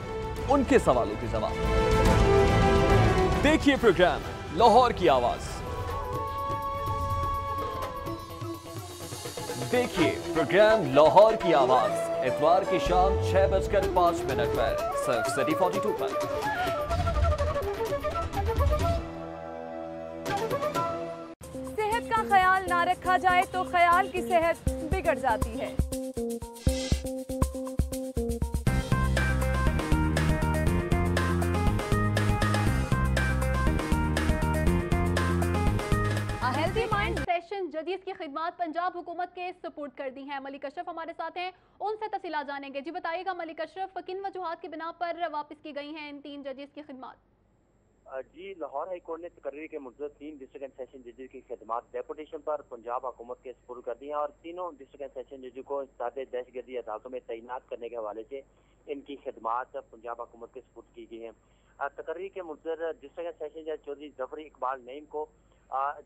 उनके सवालों के जवाब। देखिए प्रोग्राम लाहौर की आवाज। देखिए प्रोग्राम लाहौर की आवाज इतवार की शाम 6:05 पर सिर्फ सिटी 42 पर। सेहत का ख्याल ना रखा जाए तो ख्याल की सेहत बिगड़ जाती है। हेल्दी माइंड सेशन जदीद की खिदमत पंजाब हुकूमत के सुपुर्द कर दी हैं। मलिक अशरफ हमारे साथ हैं, उनसे तफसीलात जानेंगे। जी बताइएगा मलिक अशरफ, किन वजूहात की बिना पर वापस की गई हैं इन 3 जजेस की खिदमत? जी, लाहौर हाई कोर्ट ने तकर्री के मुद्दत 3 डिस्ट्रिक्ट एंड सेशन जजेस की खिदमात डेपुटेशन पर पंजाब हुकूमत के सुपुर्द कर दी हैं और तीनों डिस्ट्रिक्ट एंड सेशन जजों को सादे दहशतगर्दी अदालतों में तैनात करने के हवाले से इनकी खिदमात पंजाब हुकूमत के सुपुर्द की गई हैं। तकर्री के मुद्दत डिस्ट्रिक्ट एंड सेशन जज चौधरी जफर इकबाल नईम को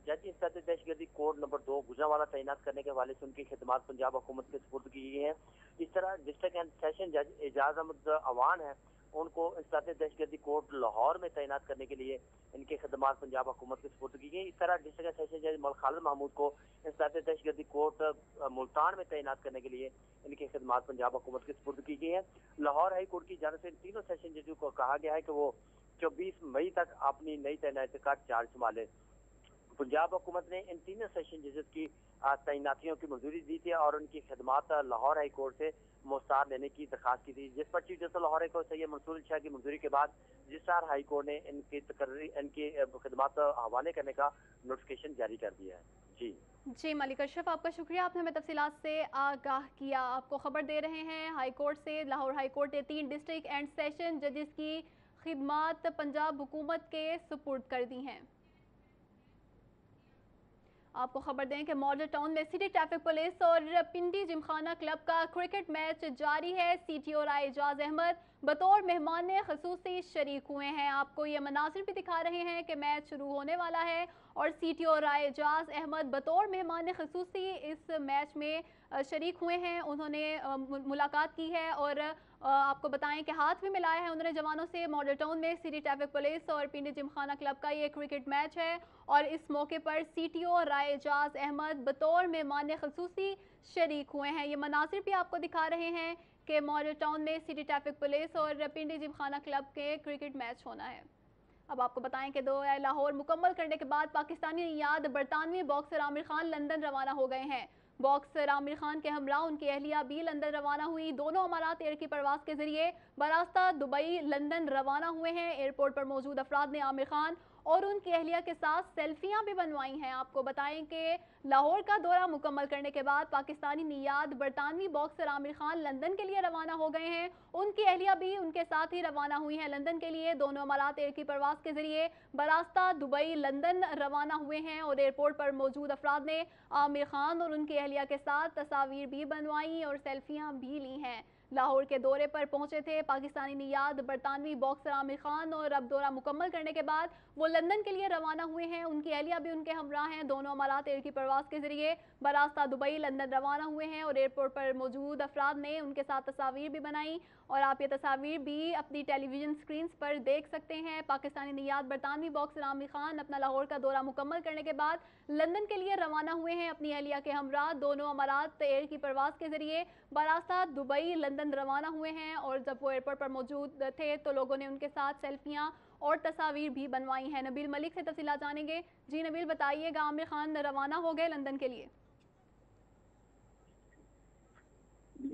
जज इंसाते दहशतगर्दी कोड नंबर 2 गुजरांवाला तैनात करने के हवाले से उनकी खिदमात पंजाब हुकूमत के सुपुर्द की गई हैं। इस तरह डिस्ट्रिक्ट एंड सेशन जज एजाज अहमद अवान है, उनको इंसाते दहशतगर्दी कोर्ट लाहौर में तैनात करने के लिए इनकी खिदमात पंजाब हुकूमत के सुपुर्द की गई। इस तरह डिस्ट्रिक्ट सेशन जज मलिक खालिद महमूद को इंसाते दहशतगर्दी कोर्ट मुल्तान में तैनात करने के लिए इनकी खिदमात पंजाब हुकूमत के सुपुर्द की गई है। लाहौर हाई कोर्ट की जानिब से इन तीनों सेशन जजों को कहा गया है कि वो 24 मई तक अपनी नई तैनाती का चार्ज संभाले। पंजाब हुकूमत ने इन तीनों सेशन जजेस की तैनातियों की मंजूरी दी थी और उनकी खिदमात लाहौर हाई कोर्ट से मुस्तार लेने की दरखास्त की थी, जिस पर chief justice Lahore high court Syed Mansoor Shah की मंजूरी के बाद रजिस्ट्रार हाई कोर्ट ने इनकी खिदमात हवाले करने का नोटिफिकेशन जारी कर दिया है। जी मलिक अशरफ, आपका शुक्रिया, आपने हमें तफसीलात से आगाह किया। आपको खबर दे रहे हैं हाई कोर्ट से। लाहौर हाई कोर्ट ने 3 डिस्ट्रिक्ट एंड सेशन जजेस की खिदमात पंजाब हुकूमत के सुपुर्द कर दी हैं। आपको खबर दें कि मॉडल टाउन में सिटी ट्रैफिक पुलिस और पिंडी जिमखाना क्लब का क्रिकेट मैच जारी है। सीटीओ राय एजाज अहमद बतौर मेहमान खसूसी शरीक हुए हैं। आपको ये मनासिर भी दिखा रहे हैं कि मैच शुरू होने वाला है और सीटीओ राय एजाज अहमद बतौर मेहमान खसूसी इस मैच में शरीक हुए हैं। उन्होंने मुलाकात की है और आपको बताएं कि हाथ भी मिलाया है उन्होंने जवानों से। मॉडल टाउन में सिटी ट्रैफिक पुलिस और पिंडी जिमखाना क्लब का ये क्रिकेट मैच है और इस मौके पर सीटीओ राय एजाज अहमद बतौर मेहमान खसूसी शरीक हुए हैं। ये मनासिर भी आपको दिखा रहे हैं कि मॉडल टाउन में सिटी ट्रैफिक पुलिस और पिंडी जिमखाना क्लब के क्रिकेट मैच होना है। अब आपको बताएं कि दौरा लाहौर मुकम्मल करने के बाद पाकिस्तानी नियाद बरतानवी बॉक्सर आमिर खान लंदन रवाना हो गए हैं। बॉक्सर आमिर खान के हमरा उनकी अहलिया भी लंदन रवाना हुई। दोनों अमारात एयर की परवाज के जरिए बरास्ता दुबई लंदन रवाना हुए हैं। एयरपोर्ट पर मौजूद अफराद ने आमिर खान और उनकी अहलिया के साथ सेल्फियां भी बनवाई हैं। आपको बताएं कि लाहौर का दौरा मुकम्मल करने के बाद पाकिस्तानी नियाद बरतानवी बॉक्सर आमिर खान लंदन के लिए रवाना हो गए हैं। उनकी अहलिया भी उनके साथ ही रवाना हुई हैं लंदन के लिए। दोनों अमारात एयर की परवाज के जरिए बरास्ता दुबई लंदन रवाना हुए हैं और एयरपोर्ट पर मौजूद अफराद ने आमिर खान और उनकी अहलिया के साथ तस्वीर भी बनवाई और सेल्फियां भी ली हैं। लाहौर के दौरे पर पहुंचे थे पाकिस्तानी नियाद बरतानवी बॉक्सर आमिर खान और अब दौरा मुकम्मल करने के बाद वो लंदन के लिए रवाना हुए हैं। उनकी अहलिया भी उनके हमरा हैं। दोनों अमारात एयर की परवाज के जरिए बरास्ता दुबई लंदन रवाना हुए हैं और एयरपोर्ट पर मौजूद अफराद ने उनके साथ तस्वीर भी बनाई और आप ये तस्वीर भी अपनी टेलीविजन स्क्रीन पर देख सकते हैं। पाकिस्तानी नियाद बरतानवी बॉक्सर आमिर खान अपना लाहौर का दौरा मुकम्मल करने के बाद लंदन के लिए रवाना हुए हैं अपनी अहलिया के हमरा। दोनों अमारात एयर की परवाज के जरिए बरास्ता दुबई लंदन रवाना हुए हैं और जब वो एयरपोर्ट पर मौजूद थे तो लोगों ने उनके साथ सेल्फियां और तस्वीर भी बनवाई हैं। नबील मलिक से तफसीलात जानेंगे। जी नबील, बताइएगा, आमिर खान रवाना हो गए लंदन के लिए?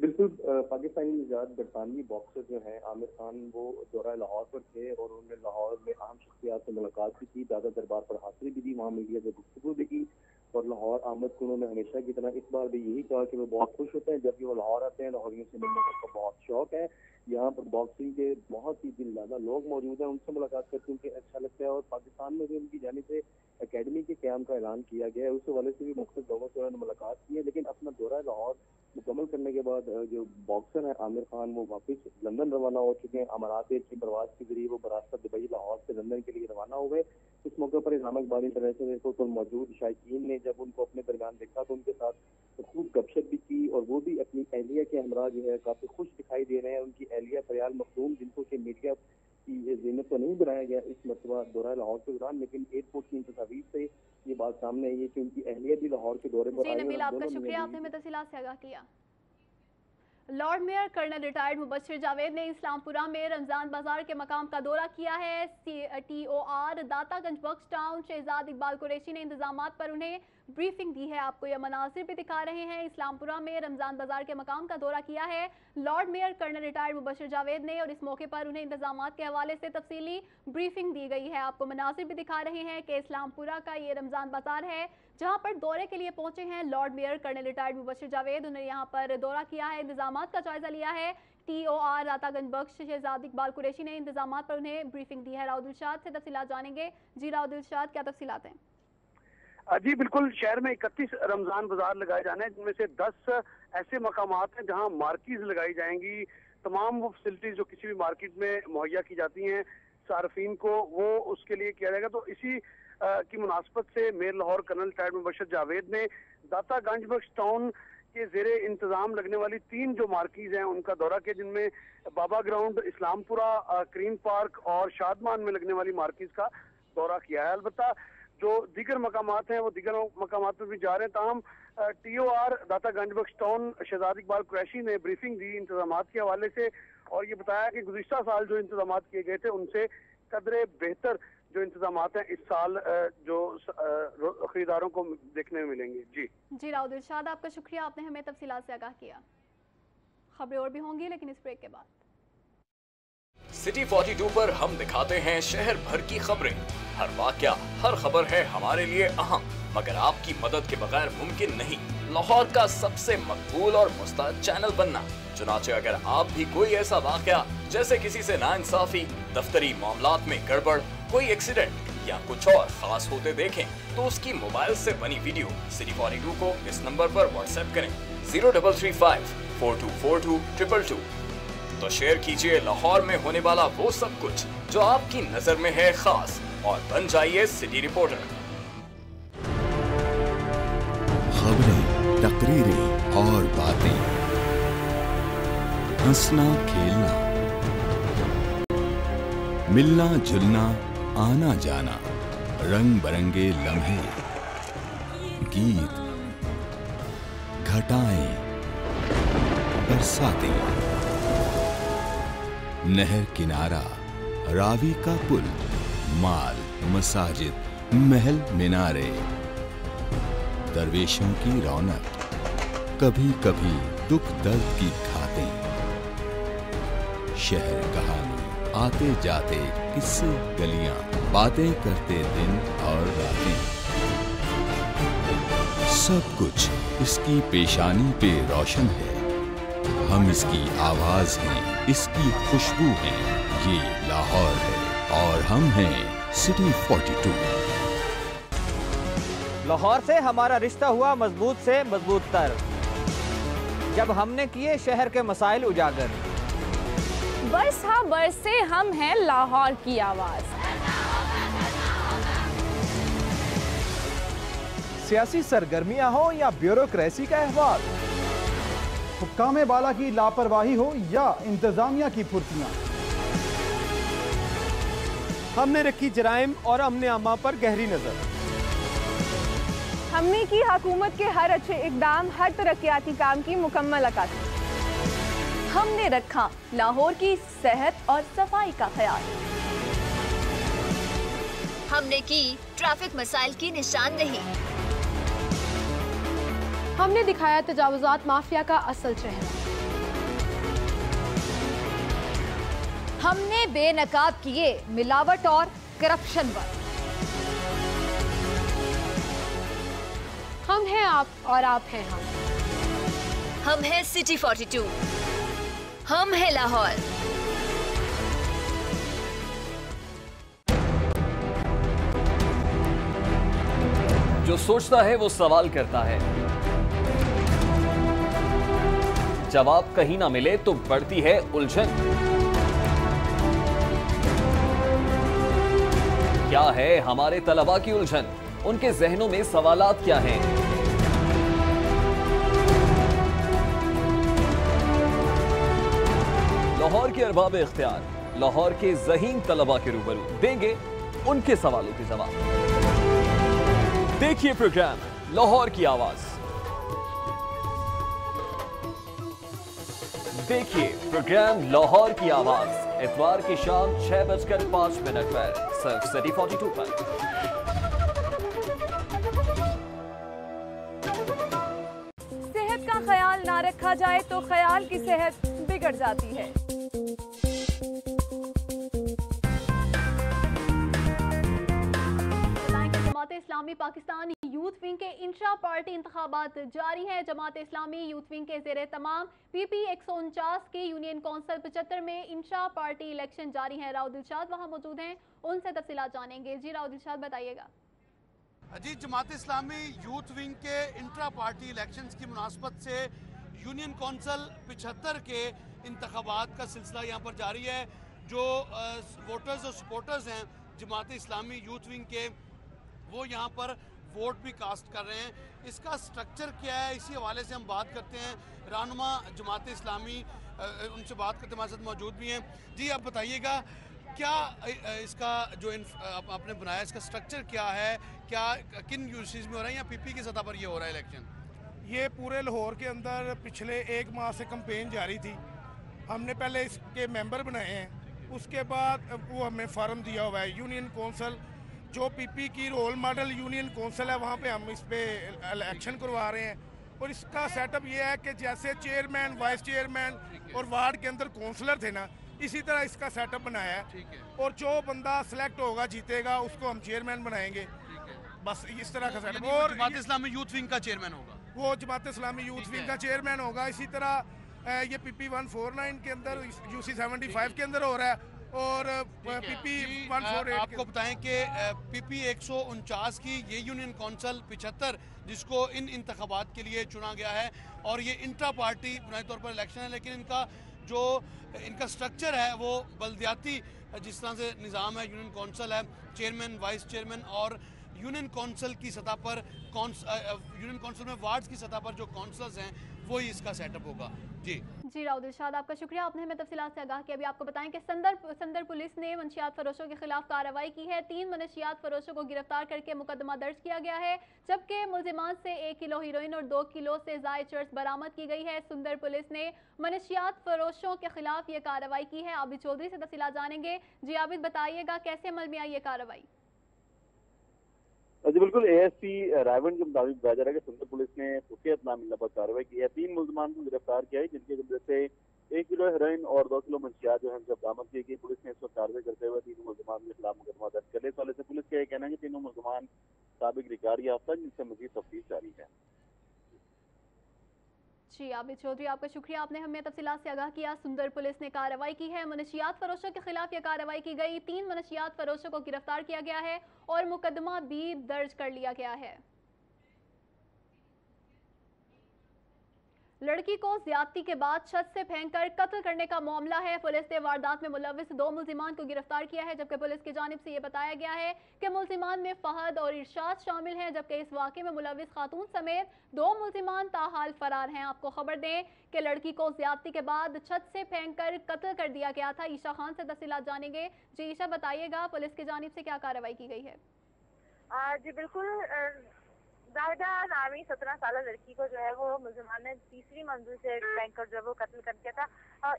बिल्कुल, पाकिस्तानी निजात बरतानवी बॉक्सर जो है आमिर खान वो दौरा लाहौर पर थे और उन्होंने लाहौर में अहम शख्सियात से मुलाकात भी की, दादा दरबार पर हाजिरी भी दी, वहाँ मीडिया से गुफ्तगू भी की और लाहौर आमद को उन्होंने हमेशा की तरह इस बार भी यही कहा कि वो बहुत खुश होते हैं जब भी वो लाहौर आते हैं। लाहौरियों से मिलने का उनको बहुत शौक है। यहाँ पर बॉक्सिंग के बहुत ही दिल ज्यादा लोग मौजूद हैं, उनसे मुलाकात करके उनके अच्छा लगता है और पाकिस्तान में भी उनकी जानिब से अकेडमी के क्याम का ऐलान किया गया है। उस हवाले से भी मुख्तलिफ लोगों से उन्होंने मुलाकात की है। लेकिन अपना दौरा लाहौर मुकम्मल करने के बाद जो बॉक्सर है आमिर खान वो वापस लंदन रवाना हो चुके हैं। अमारात एयर की परवाज के जरिए वो बरास्ता दुबई लाहौर से लंदन के लिए रवाना हो गए। इस मौके पर इस्लाम इकबाल इंटरनेशनल एयरपोर्ट पर मौजूद शायकीन ने जब उनको अपने दरमियान देखा तो उनके साथ खूब गपशप भी की और वो भी अपनी अहलिया के हमरा जो है काफी खुश दिखाई दे रहे हैं। उनकी अहलिया फरियाल मखदूम, जिनको कि मीडिया की ज़ीनत तो नहीं बनाया गया इस मरतबा दौरा लाहौर के दौरान, लेकिन एयरपोर्ट की तस्वीर से ये बात सामने आई है कि उनकी अहलिया भी लाहौर के दौरे पर आई है। आपका शुक्रिया, आपने हमें तफसीलात से आगाह किया। Lord mayor colonel retired Mubashir Javed ने इस्लामपुरा में रमजान बाजार के मकाम का दौरा किया है। TOR दातागंज बख्श टाउन शहजाद इकबाल कुरैशी ने इंतजामात पर उन्हें ब्रीफिंग दी है। आपको यह मनासिर भी दिखा रहे हैं। इस्लामपुरा में रमजान बाजार के मकाम का दौरा किया है lord mayor colonel retired Mubashir Javed ने, और इस मौके पर उन्हें इंतजामात के हवाले से तफसीली ब्रीफिंग दी गई है। आपको मनासिर भी दिखा रहे हैं कि इस्लामपुरा का ये रमजान बाजार है जहां पर दौरे के लिए पहुंचे हैं lord mayor colonel retired Mubashir Javed. उन्होंने यहां पर दौरा किया है, इंतजामात का जायजा लिया है। TOR रातागंज बख्श शहजाद इकबाल कुरैशी ने इंतजामात पर उन्हें ब्रीफिंग दी है। राव दिलशाद से तफसीलात जानेंगे। जी राव दिलशाद, क्या तफसीलात हैं? जी बिल्कुल, शहर में 31 रमजान बाजार लगाए जाने हैं, जिनमें से 10 ऐसे मकामात हैं जहां मार्केट लगाई जाएंगी। तमाम वो फैसिलिटीज जो किसी भी मार्केट में मुहैया की जाती हैं सार्फिन को, वो उसके लिए किया जाएगा। तो इसी की मुनासबत से mayor Lahore colonel retired Mubashir Javed ने दातागंज बख्श टाउन के जेरे इंतजाम लगने वाली 3 जो मार्केट हैं उनका दौरा किया, जिनमें बाबा ग्राउंड, इस्लामपुरा, क्रीम पार्क और शादमान में लगने वाली मार्केट का दौरा किया है। अलबत्ता जो दीगर मकामात हैं वो दीगर मकामात पर भी जा रहे हैं। ताहम TOR दातागंज बख्श टाउन शहजाद इकबाल कुरैशी ने ब्रीफिंग दी इंतजामात के हवाले से, और ये बताया कि गुज़िश्ता साल जो इंतजामात किए गए थे उनसे कदरे बेहतर जो इंतजामात हैं इस साल जो खरीदारों को देखने में मिलेंगे। जी राव दिलशाद, आपका शुक्रिया, आपने हमें तफसीलात से आगाह किया। खबरें और भी होंगी लेकिन इस ब्रेक के बाद। सिटी 42 पर हम दिखाते हैं शहर भर की खबरें। हर वाकया, हर खबर है हमारे लिए अहम, मगर आपकी मदद के बगैर मुमकिन नहीं लाहौर का सबसे मकबूल और मुस्तैद चैनल बनना। चुनाचे अगर आप भी कोई ऐसा वाकया जैसे किसी से नाइंसाफी, दफ्तरी मामलात में गड़बड़, कोई एक्सीडेंट या कुछ और खास होते देखें तो उसकी मोबाइल से बनी वीडियो सिटी 42 को इस नंबर पर व्हाट्सएप करें 0335 4242 222। तो शेयर कीजिए लाहौर में होने वाला वो सब कुछ जो आपकी नजर में है खास, और बन जाइए सिटी रिपोर्टर। खबरें, तकरीरें और बातें, हंसना खेलना, मिलना जुलना, आना जाना, रंग बरंगे लम्हे, गीत, घटाएं, बरसातें, नहर किनारा, रावी का पुल, माल, मसाजिद, महल मिनारे, दरवेशों की रौनक, कभी कभी दुख दर्द की खातें, शहर कहानी, आते जाते किस्से गलियां, बातें करते दिन और रातें, सब कुछ इसकी पेशानी पे रोशन है। हम इसकी आवाज हैं, इसकी खुशबू हैं। ये लाहौर है और हम हैं सिटी 42। लाहौर से हमारा रिश्ता हुआ मजबूत से मजबूत तर, जब हमने किए शहर के मसाइल उजागर। बरसा बरसे हम हैं लाहौर की आवाज। सियासी सरगर्मियां हो या ब्यूरोक्रेसी का अहवाल, हुक्काम बाला की लापरवाही हो या इंतजामिया की फुर्तियां, हमने रखी जराइम और अमने आमा पर गहरी नजर। हमने की हुकूमत के हर अच्छे इकदाम, हर तरक्याती काम की मुकम्मल अक्कासी। हमने रखा लाहौर की सेहत और सफाई का ख्याल। हमने की ट्रैफिक मसाइल की निशानदेही। हमने दिखाया तजावुजात माफिया का असल चेहरा। हमने बेनकाब किए मिलावट और करप्शन पर। हम हैं आप और आप हैं हम। हम हैं सिटी 42, हम हैं लाहौर। जो सोचता है वो सवाल करता है, जवाब कहीं ना मिले तो बढ़ती है उलझन। क्या है हमारे तलबा की उलझन? उनके जहनों में सवालात क्या हैं? लाहौर के अरबाब इख्तियार, लाहौर के ज़हीन तलबा के रूबरू देंगे उनके सवालों के जवाब। देखिए प्रोग्राम लाहौर की आवाज। देखिए प्रोग्राम लाहौर की आवाज इतवार की शाम 6:05 पर सिर्फ सिटी 42 पर। ख्याल ना रखा जाए तो ख्याल की सेहत बिगड़ जाती है। जमात इस्लामी पाकिस्तान यूथ विंग के इंट्रा पार्टी इंतखाबात जारी हैं। जमात इस्लामी यूथ विंग के ज़ेरे तमाम PP 149 के यूनियन कौंसिल 75 में इंट्रा पार्टी इलेक्शन जारी हैं। राव दिलशाद वहां मौजूद हैं, उनसे तफसीलात जानेंगे। जी राव दिलशाद बताइएगा। जी, जमात इस्लामी यूथ विंग के इंट्रा पार्टी इलेक्शंस की मुनासबत से यूनियन कौंसिल 75 के इंतखाबात का सिलसिला यहाँ पर जारी है। जो वोटर्स और सपोर्टर्स हैं जमात इस्लामी यूथ विंग के, वो यहाँ पर वोट भी कास्ट कर रहे हैं। इसका स्ट्रक्चर क्या है, इसी हवाले से हम बात करते हैं। रहनुमा जमात इस्लामी उनसे बात करते हमारे साथ मौजूद भी हैं। जी, आप बताइएगा क्या इसका जो आपने बनाया, इसका स्ट्रक्चर क्या है, क्या किन यूनिवर्सिटीज़ में हो रहा है या PP की सतह पर ये हो रहा है इलेक्शन? ये पूरे लाहौर के अंदर पिछले 1 माह से कैंपेन जारी थी। हमने पहले इसके मेंबर बनाए हैं, उसके बाद वो हमें फार्म दिया हुआ है। यूनियन कौंसिल जो PP की रोल मॉडल यूनियन कौंसिल है, वहाँ पे हम इस पे इलेक्शन करवा रहे हैं। और इसका सेटअप ये है कि जैसे चेयरमैन, वाइस चेयरमैन और वार्ड के अंदर काउंसलर थे ना, इसी तरह इसका सेटअप बनाया है। और जो बंदा सिलेक्ट होगा, जीतेगा, उसको हम चेयरमैन बनाएंगे। बस इस तरह का सेटअप। और जमात इस्लामी यूथ विंग का चेयरमैन होगा, वो जमात इस्लामी यूथ विंग का चेयरमैन होगा। इसी तरह ये PP 149 के अंदर, UC 75 के अंदर हो रहा है। और PP 148 आपको बताएं कि PP 149 की ये यूनियन कौंसिल 75 जिसको इन इंतखाबात के लिए चुना गया है, और ये इंट्रा पार्टी बुनियादी तौर पर इलेक्शन है, लेकिन इनका स्ट्रक्चर है वो बल्दियाती जिस तरह से निज़ाम है। यूनियन कौंसिल है, चेयरमैन, वाइस चेयरमैन, और यूनियन कौंसिल की सतह पर यूनियन कौंसिल में वार्ड्स की सतह पर जो काउंसलर्स हैं वही इसका सेटअप होगा। जी राव दिलशाद, आपका शुक्रिया, आपने हमें तफसीलात से आगाह किया। अभी आपको बताएं कि संदर पुलिस ने मनशियात फरोशों के खिलाफ कार्रवाई की है। 3 मनशियात फरोशों को गिरफ्तार करके मुकदमा दर्ज किया गया है, जबकि मुलजिमान से 1 किलो हीरोइन और 2 किलो से ज़ायद चर्स बरामद की गई है। सुंदर पुलिस ने मनशियात फरोशों के खिलाफ ये कार्रवाई की है। आबिद चौधरी से तफसीलात जानेंगे। जी आबिद, बताइएगा कैसे अमल में आई ये कार्रवाई? जी बिल्कुल, ASP रायवन के मुताबिक बताया जा रहा है कि सुंदर पुलिस ने खुफिया इत्तला मिलने पर कार्रवाई की है। 3 मुलजमान को गिरफ्तार किया है, जिनके जरिए से 1 किलो हेरोइन और 2 किलो मंशियात जो है उनसे बरामद की गई। पुलिस ने इस वक्त कार्रवाई करते हुए 3 मुलजमान के खिलाफ मुकदमा दर्ज कर लिया। इस वाले से पुलिस का यह कहना है कि 3 मुलजमान साबिक रिकॉर्ड याफ्ता, जिनसे मजीद तफ्तीश जारी है। जी आबिद चौधरी, आपका शुक्रिया, आपने हमें तफसीलात से आगाह किया। सुंदर पुलिस ने कार्रवाई की है, मनशियात फरोशों के खिलाफ यह कार्रवाई की गई। 3 मनशियात फरोशों को गिरफ्तार किया गया है और मुकदमा भी दर्ज कर लिया गया है। लड़की को ज्यादती के बाद छत से फेंककर कत्ल करने का मामला है। पुलिस ने वारदात में मुलविस 2 मुलजिमान को गिरफ्तार किया है, जबकि पुलिस की जानिब से यह बताया गया है कि मुलजिमान में फहद और इरशाद शामिल हैं, जबकि इस वाक़े में मुलविस खातून समेत 2 मुलजिमान ताहाल फरार हैं। आपको खबर दें कि लड़की को ज्यादती के बाद छत से फेंककर कत्ल कर दिया गया था। ईशा खान से तफसीलात जानेंगे। जी ईशा, बताइएगा पुलिस की जानिब से क्या कार्रवाई की गई है? जी बिल्कुल, जाहिदा नामी 17 साल लड़की को जो है वो मुलजिमान ने 3री मंजिल से फेंककर जो है वो कत्ल कर दिया था।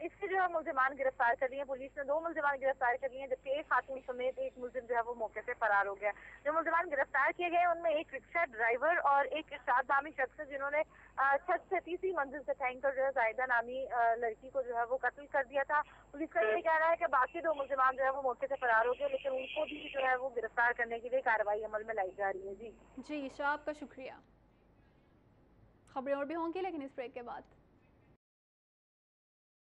इससे जो है मुलजिमान गिरफ्तार कर लिए। पुलिस ने 2 मुलजिमान गिरफ्तार कर लिए, जबकि एक खातून समेत 1 मुलजिम जो है वो मौके से फरार हो गया। जो मुलजिमान गिरफ्तार किए गए उनमें एक रिक्शा ड्राइवर और एक इरशाद नामी शख्स है, जिन्होंने छत से 3री मंजिल से फेंककर जो है जाहिदा नामी लड़की को जो है वो कत्ल कर दिया था। पुलिस का ये कहना है कि बाकी 2 मुलजिमान जो है वो मौके से फरार हो गए, लेकिन उनको भी जो है वो गिरफ्तार करने के लिए कार्रवाई अमल में लाई जा रही है। जी ईशा, आपका शुक्रिया। खबरें और भी होंगी, लेकिन इस ब्रेक के बाद।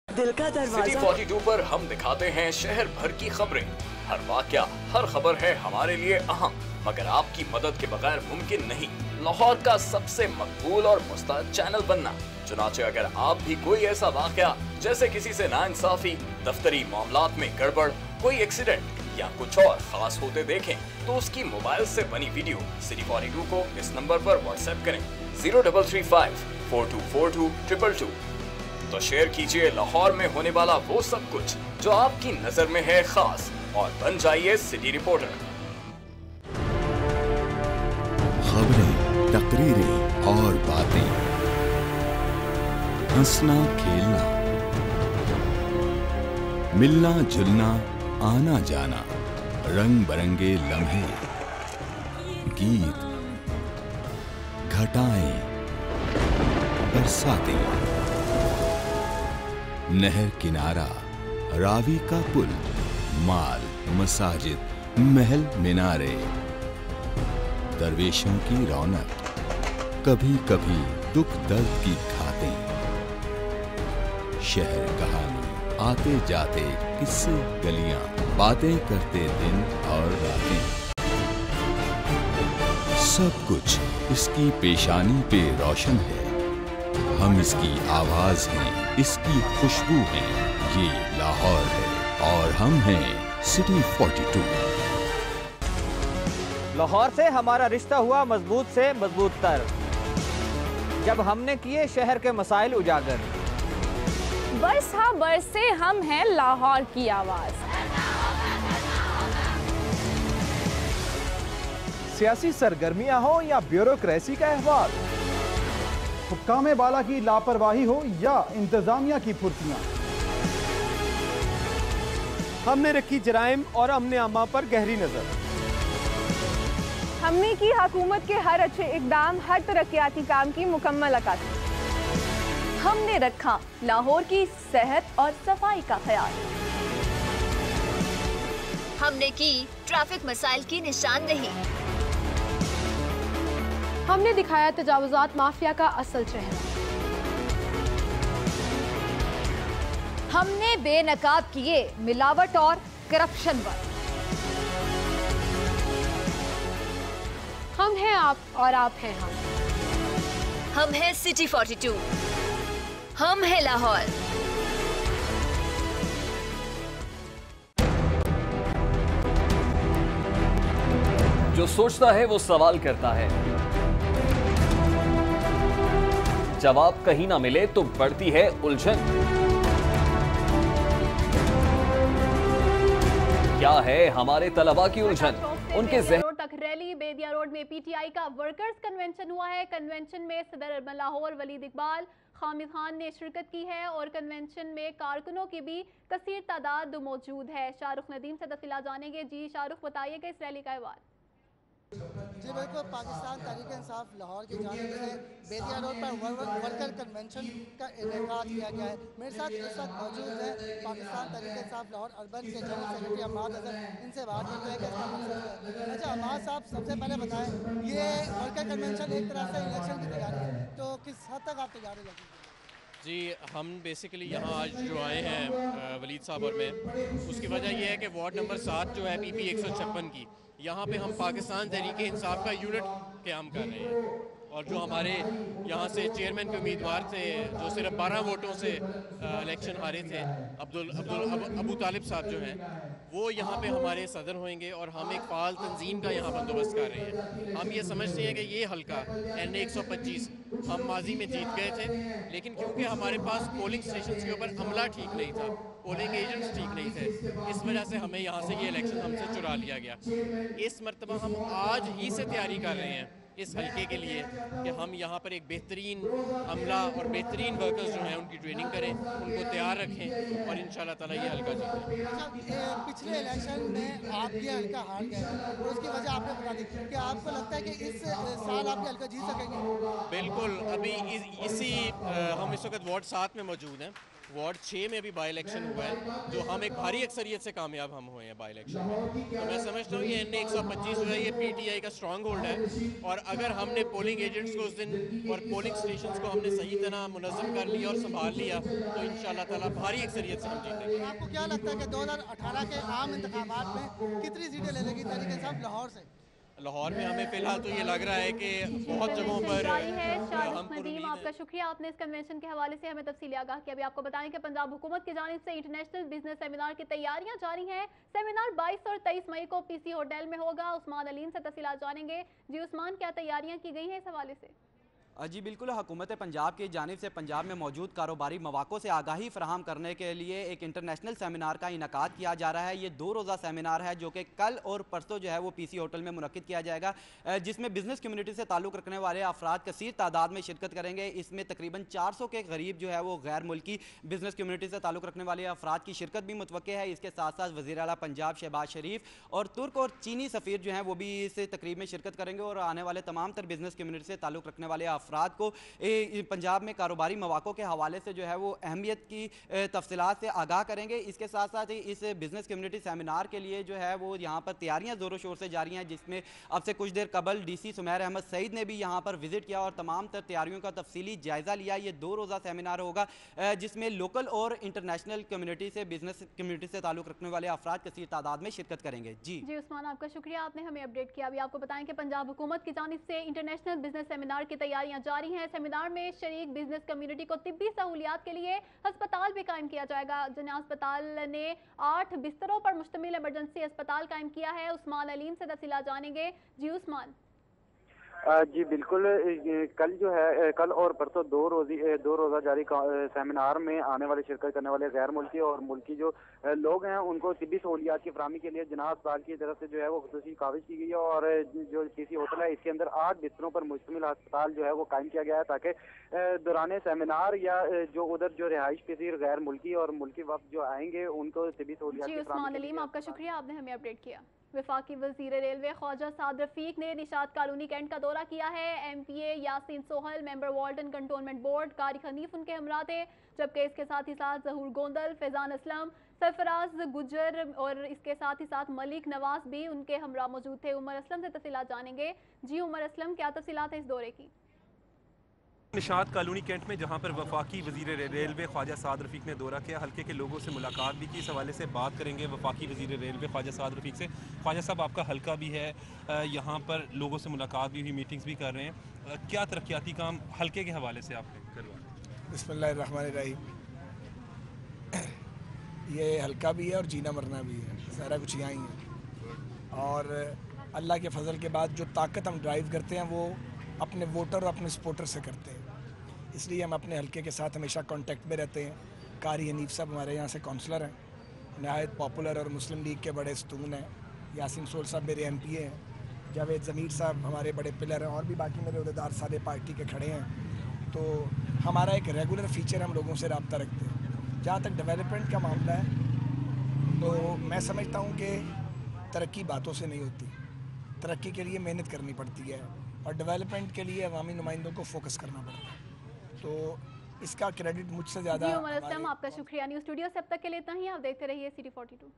दिल का दरवाजा सिटी 42 पर हम दिखाते हैं शहर भर की खबरें। हर वाकया, हर खबर है हमारे लिए अहम, मगर आपकी मदद के बगैर मुमकिन नहीं लाहौर का सबसे मकबूल और मुस्तैद चैनल बनना। चुनाचे अगर आप भी कोई ऐसा वाकया, जैसे किसी से नाइंसाफी, दफ्तरी मामलात में गड़बड़, कोई एक्सीडेंट या कुछ और खास होते देखें, तो उसकी मोबाइल से बनी वीडियो सिटी 42 को इस नंबर पर व्हाट्सएप करें 0335 4242 222। तो शेयर कीजिए लाहौर में होने वाला वो सब कुछ जो आपकी नजर में है खास, और बन जाइए सिटी रिपोर्टर। खबरें, तकरीरें और बातें, हंसना खेलना, मिलना जुलना, आना जाना, रंग बिरंगे लम्हे, गीत, घटाएं, बरसातें, नहर किनारा, रावी का पुल, माल, मसाजिद, महल मीनारे, दरवेशों की रौनक, कभी कभी दुख दर्द की घातें, शहर कहानी, आते जाते किस्से गलियां, बातें करते दिन और रातें, सब कुछ इसकी पेशानी पे रोशन है। हम इसकी आवाज हैं, इसकी खुशबू हैं। ये लाहौर है और हम हैं सिटी 42। लाहौर से हमारा रिश्ता हुआ मजबूत से मजबूत तर, जब हमने किए शहर के मसाइल उजागर। बरस हाँ बरस से हम हैं लाहौर की आवाज। सियासी सरगर्मियां हो या ब्यूरोक्रेसी का अहवाल, हुक्काम बाला की लापरवाही हो या इंतजामिया की फुर्तियां, हमने रखी जराइम और अमने आमा पर गहरी नजर। हमने की हुकूमत के हर अच्छे इकदाम, हर तरक्याती काम की मुकम्मल अक्कासी। हमने रखा लाहौर की सेहत और सफाई का ख्याल। हमने की ट्रैफिक मसाइल की निशानदेही। हमने दिखाया तजावुजात माफिया का असल चेहरा। हमने बेनकाब किए मिलावट और करप्शन पर। हम हैं आप और आप हैं हम। हम हैं सिटी 42। हम हैं लाहौर। जो सोचता है वो सवाल करता है, जवाब कहीं ना मिले तो बढ़ती है उलझन। क्या है हमारे तलबा की उलझन? उनके रोड तक रैली। बेदिया रोड में पीटीआई का वर्कर्स कन्वेंशन हुआ है। कन्वेंशन में सदर अर्बन लाहौर वलीद इकबाल हामिद खान ने शिरकत की है और कन्वेंशन में कारकुनों की भी कसीर तादाद मौजूद है। शाहरुख नदीम से तफसीलात जानेंगे। जी शाहरुख, बताइएगा इस रैली का अहवाल। जी बिल्कुल, पाकिस्तान तहरीक इंसाफ लाहौर की जानिब से बेदिया रोड पर वर्कर कन्वेंशन का इनेकाद किया गया है। मेरे साथ इस वक्त मौजूद है पाकिस्तान तहरीक इंसाफ लाहौर अर्बन के जनरल सेक्रेटरी अहमद हसन। इनसे बात करते हैं कि इसका मकसद है। अच्छा अहमद साहब, सबसे पहले बताएं, ये वर्कर कन्वेंशन एक तरह से इलेक्शन की तैयारी है, तो किस हद तक आप तैयारी लगी? जी, हम बेसिकली यहाँ आज जो आए हैं वलीद साहब और मैं, उसकी वजह यह है कि वार्ड नंबर 7 जो है PP 156 की, यहाँ पे हम पाकिस्तान तहरीक इंसाफ का यूनिट क़याम कर रहे हैं। और जो हमारे यहाँ से चेयरमैन के उम्मीदवार थे, जो सिर्फ 12 वोटों से इलेक्शन हारे थे, अबू तालिब साहब जो हैं, वो यहाँ पे हमारे सदर होंगे और हम एक फ़ाल तंजीम का यहाँ बंदोबस्त कर रहे हैं। हम ये समझते हैं कि ये हल्का NA 125 हम माजी में जीत गए थे, लेकिन क्योंकि हमारे पास पोलिंग स्टेशन के ऊपर अमला ठीक नहीं था, पोलिंग एजेंट्स ठीक नहीं थे, इस वजह से हमें यहाँ से ये इलेक्शन हमसे चुरा लिया गया। इस मरतबा हम आज ही से तैयारी कर रहे हैं इस हल्के के लिए कि हम यहाँ पर एक बेहतरीन अमला और बेहतरीन वर्कर्स जो हैं उनकी ट्रेनिंग करें, उनको तैयार रखें और इंशाल्लाह ताला ये हल्का जीतें। अच्छा, पिछले इलेक्शन में आप ये हल्का हार गए और उसकी वजह आपने बता दी कि आपको लगता है कि इस साल आप ये हल्का जीत सकेंगे? बिल्कुल, अभी इसी हम इस वक्त वार्ड 7 में मौजूद हैं। वार्ड 6 में भी बाई इलेक्शन हुआ है, जो हम एक भारी अक्सरियत से कामयाब हम हुए हैं बाई इलेक्शन में। तो मैं समझता हूँ ये NA 125 जो है ये PTI का स्ट्रॉन्ग होल्ड है, और अगर हमने पोलिंग एजेंट्स को उस दिन और पोलिंग स्टेशंस को हमने सही तरह मुनज़्ज़म कर लिया और संभाल लिया, तो इंशाल्लाह ताला भारी अक्सरियत से हम जीतेंगे। आपको क्या लगता है कि 2018 के आम इंतखाबात में कितनी सीटें ले लेगी तहरीक इंसाफ लाहौर से? लाहौर में हमें फिलहाल तो ये लग रहा है कि बहुत जगहों पर शाहरुख नदीम, आपका शुक्रिया, आपने इस कन्वेंशन के हवाले से हमें तफसीली आगाह किया। अभी आपको बताएं कि पंजाब हुकूमत की जानिब से इंटरनेशनल बिजनेस सेमिनार की तैयारियां जारी हैं। सेमिनार 22 और 23 मई को PC होटल में होगा। उस्मान अलीम से तफसीलात जानेंगे। जी उस्मान, क्या तैयारियां की गई हैं इस हवाले से? जी बिल्कुल, हुकूमत पंजाब की जानिब से पंजाब में मौजूद कारोबारी मौक़ों से आगाही फराहम करने के लिए एक इंटरनेशनल सेमिनार का इनकाद किया जा रहा है। ये 2 रोज़ा सेमिनार है जो कि कल और परसों जो है वो PC होटल में मुनक्किद किया जाएगा, जिसमें बिज़नेस कम्युनिटी से ताल्लुक़ रखने वाले अफराद कसीर तादाद में शिरकत करेंगे। इसमें तकरीबन 400 के करीब जो है वो गैर मुल्की बिज़नेस कम्युनिटी से ताल्लुक़ रखने वाले अफराद की शिरकत भी मुतवक्के है। इसके साथ साथ वज़ीर आला पंजाब शहबाज शरीफ और तुर्क और चीनी सफ़ीर जो हैं वो भी इस तकरीब में शिरकत करेंगे और आने वाले तमाम तर बिज़नेस कम्युनिटी से ताल्लुक़ रखने वाले अफराद को पंजाब में कारोबारी मौक़ों के हवाले से जो है वो अहमियत की तफसीलात से आगाह करेंगे। इसके साथ साथ ही इस बिज़नेस कम्युनिटी सेमिनार के लिए जो है वो यहाँ पर तैयारियाँ ज़ोरों शोर से जारी हैं, जिसमें अब से कुछ देर कबल DC सुमैर अहमद सईद ने भी यहाँ पर विजिट किया और तमाम तर तैयारियों का तफसीली जायज़ा लिया। ये 2 रोज़ा सेमिनार होगा जिसमें लोकल और इंटरनेशनल कम्युनिटी से, बिजनेस कम्युनिटी से ताल्लुक़ रखने वाले अफराद कसीर तादाद में शिरकत करेंगे। जी उस्मान, आपका शुक्रिया, आपने हमें अपडेट किया। अभी आपको बताएं कि पंजाब हुकूमत की जानिब से इंटरनेशनल बिजनेस सेमिनार की तैयारियां जारी हैं। सेमिनार में शरीक बिजनेस कम्युनिटी को तिब्बी सहूलियात के लिए अस्पताल भी कायम किया जाएगा। जना अस्पताल ने 8 बिस्तरों पर मुश्तमिल इमरजेंसी अस्पताल कायम किया है। उस्मान अलीम से तफसीलात जानेंगे। जी उस्मान। जी बिल्कुल, कल जो है कल और परसों 2 रोज़ा जारी सेमिनार में आने वाले, शिरकत करने वाले गैर मुल्की और मुल्की जो लोग हैं उनको तिब्बी सहूलियात की फराहमी के लिए जनाब अस्पताल की तरफ से जो है वो खुसूसी काविश की गई है और जो किसी होटल है इसके अंदर 8 बिस्तरों पर मुश्तमिल अस्पताल जो है वो कायम किया गया है ताकि दौरान सेमिनार या जो उधर जो रिहाइश पसीर गैर मुल्की और मुल्की वक्त जो आएंगे उनको तिब्बी सहूलियात की उस्मान अलीम, आपका शुक्रिया, आपने हमें अपडेट किया। वफाकी वज़ीर रेलवे ख्वाजा साद रफीक ने निशात कॉलोनी कैंट का दौरा किया है। MPA Yasin Sohal, member Walton cantonment board कारी हनीफ उनके हमरा थे, जबकि इसके साथ ही साथ जहूर गोंदल, फैजान असलम, सरफराज गुजर और इसके साथ ही साथ मलिक नवाज भी उनके हमरा मौजूद थे। उमर असलम से तफसीलात जानेंगे। जी उमर असलम, क्या तफसीलात है इस दौरे की? निशात कॉलोनी कैंट में जहां पर वफाकी वज़ीर रेलवे ख्वाजा साद रफीक ने दौरा किया, हल्के के लोगों से मुलाकात भी की। इस हवाले से बात करेंगे वफाकी वज़ीर रेलवे ख्वाजा साद रफीक से। ख्वाजा साहब, आपका हल्का भी है, यहाँ पर लोगों से मुलाकात भी हुई, मीटिंग्स भी कर रहे हैं, क्या तरक्याती काम हल्के के हवाले से आपने करवाया? बिस्मिल्लाहिर्रहमानिर्रहीम। ये हल्का भी है और जीना मरना भी है, सारा कुछ यहाँ ही है। और अल्लाह के फजल के बाद जो ताकत हम ड्राइव करते हैं वो अपने वोटर और अपने सपोर्टर से करते हैं, इसलिए हम अपने हल्के के साथ हमेशा कांटेक्ट में रहते हैं। कारी हनीफ साहब हमारे यहाँ से काउंसलर हैं, नहायत पॉपुलर और मुस्लिम लीग के बड़े सतून हैं। यासीन सोल साहब मेरे MPA हैं, जावेद ज़मीर साहब हमारे बड़े पिलर हैं और भी बाकी मेरे अहदेदार सारे पार्टी के खड़े हैं। तो हमारा एक रेगुलर फीचर हम लोगों से रब्ता रखते हैं। जहाँ तक डेवलपमेंट का मामला है तो मैं समझता हूँ कि तरक्की बातों से नहीं होती, तरक्की के लिए मेहनत करनी पड़ती है और डेवलपमेंट के लिए अवामी नुमाइंदों को फोकस करना पड़ता है। तो इसका क्रेडिट मुझसे ज़्यादा। उमर असलम, आपका शुक्रिया। न्यूज़ स्टूडियो से अब तक के लिए इतना ही। आप देखते रहिए City 42।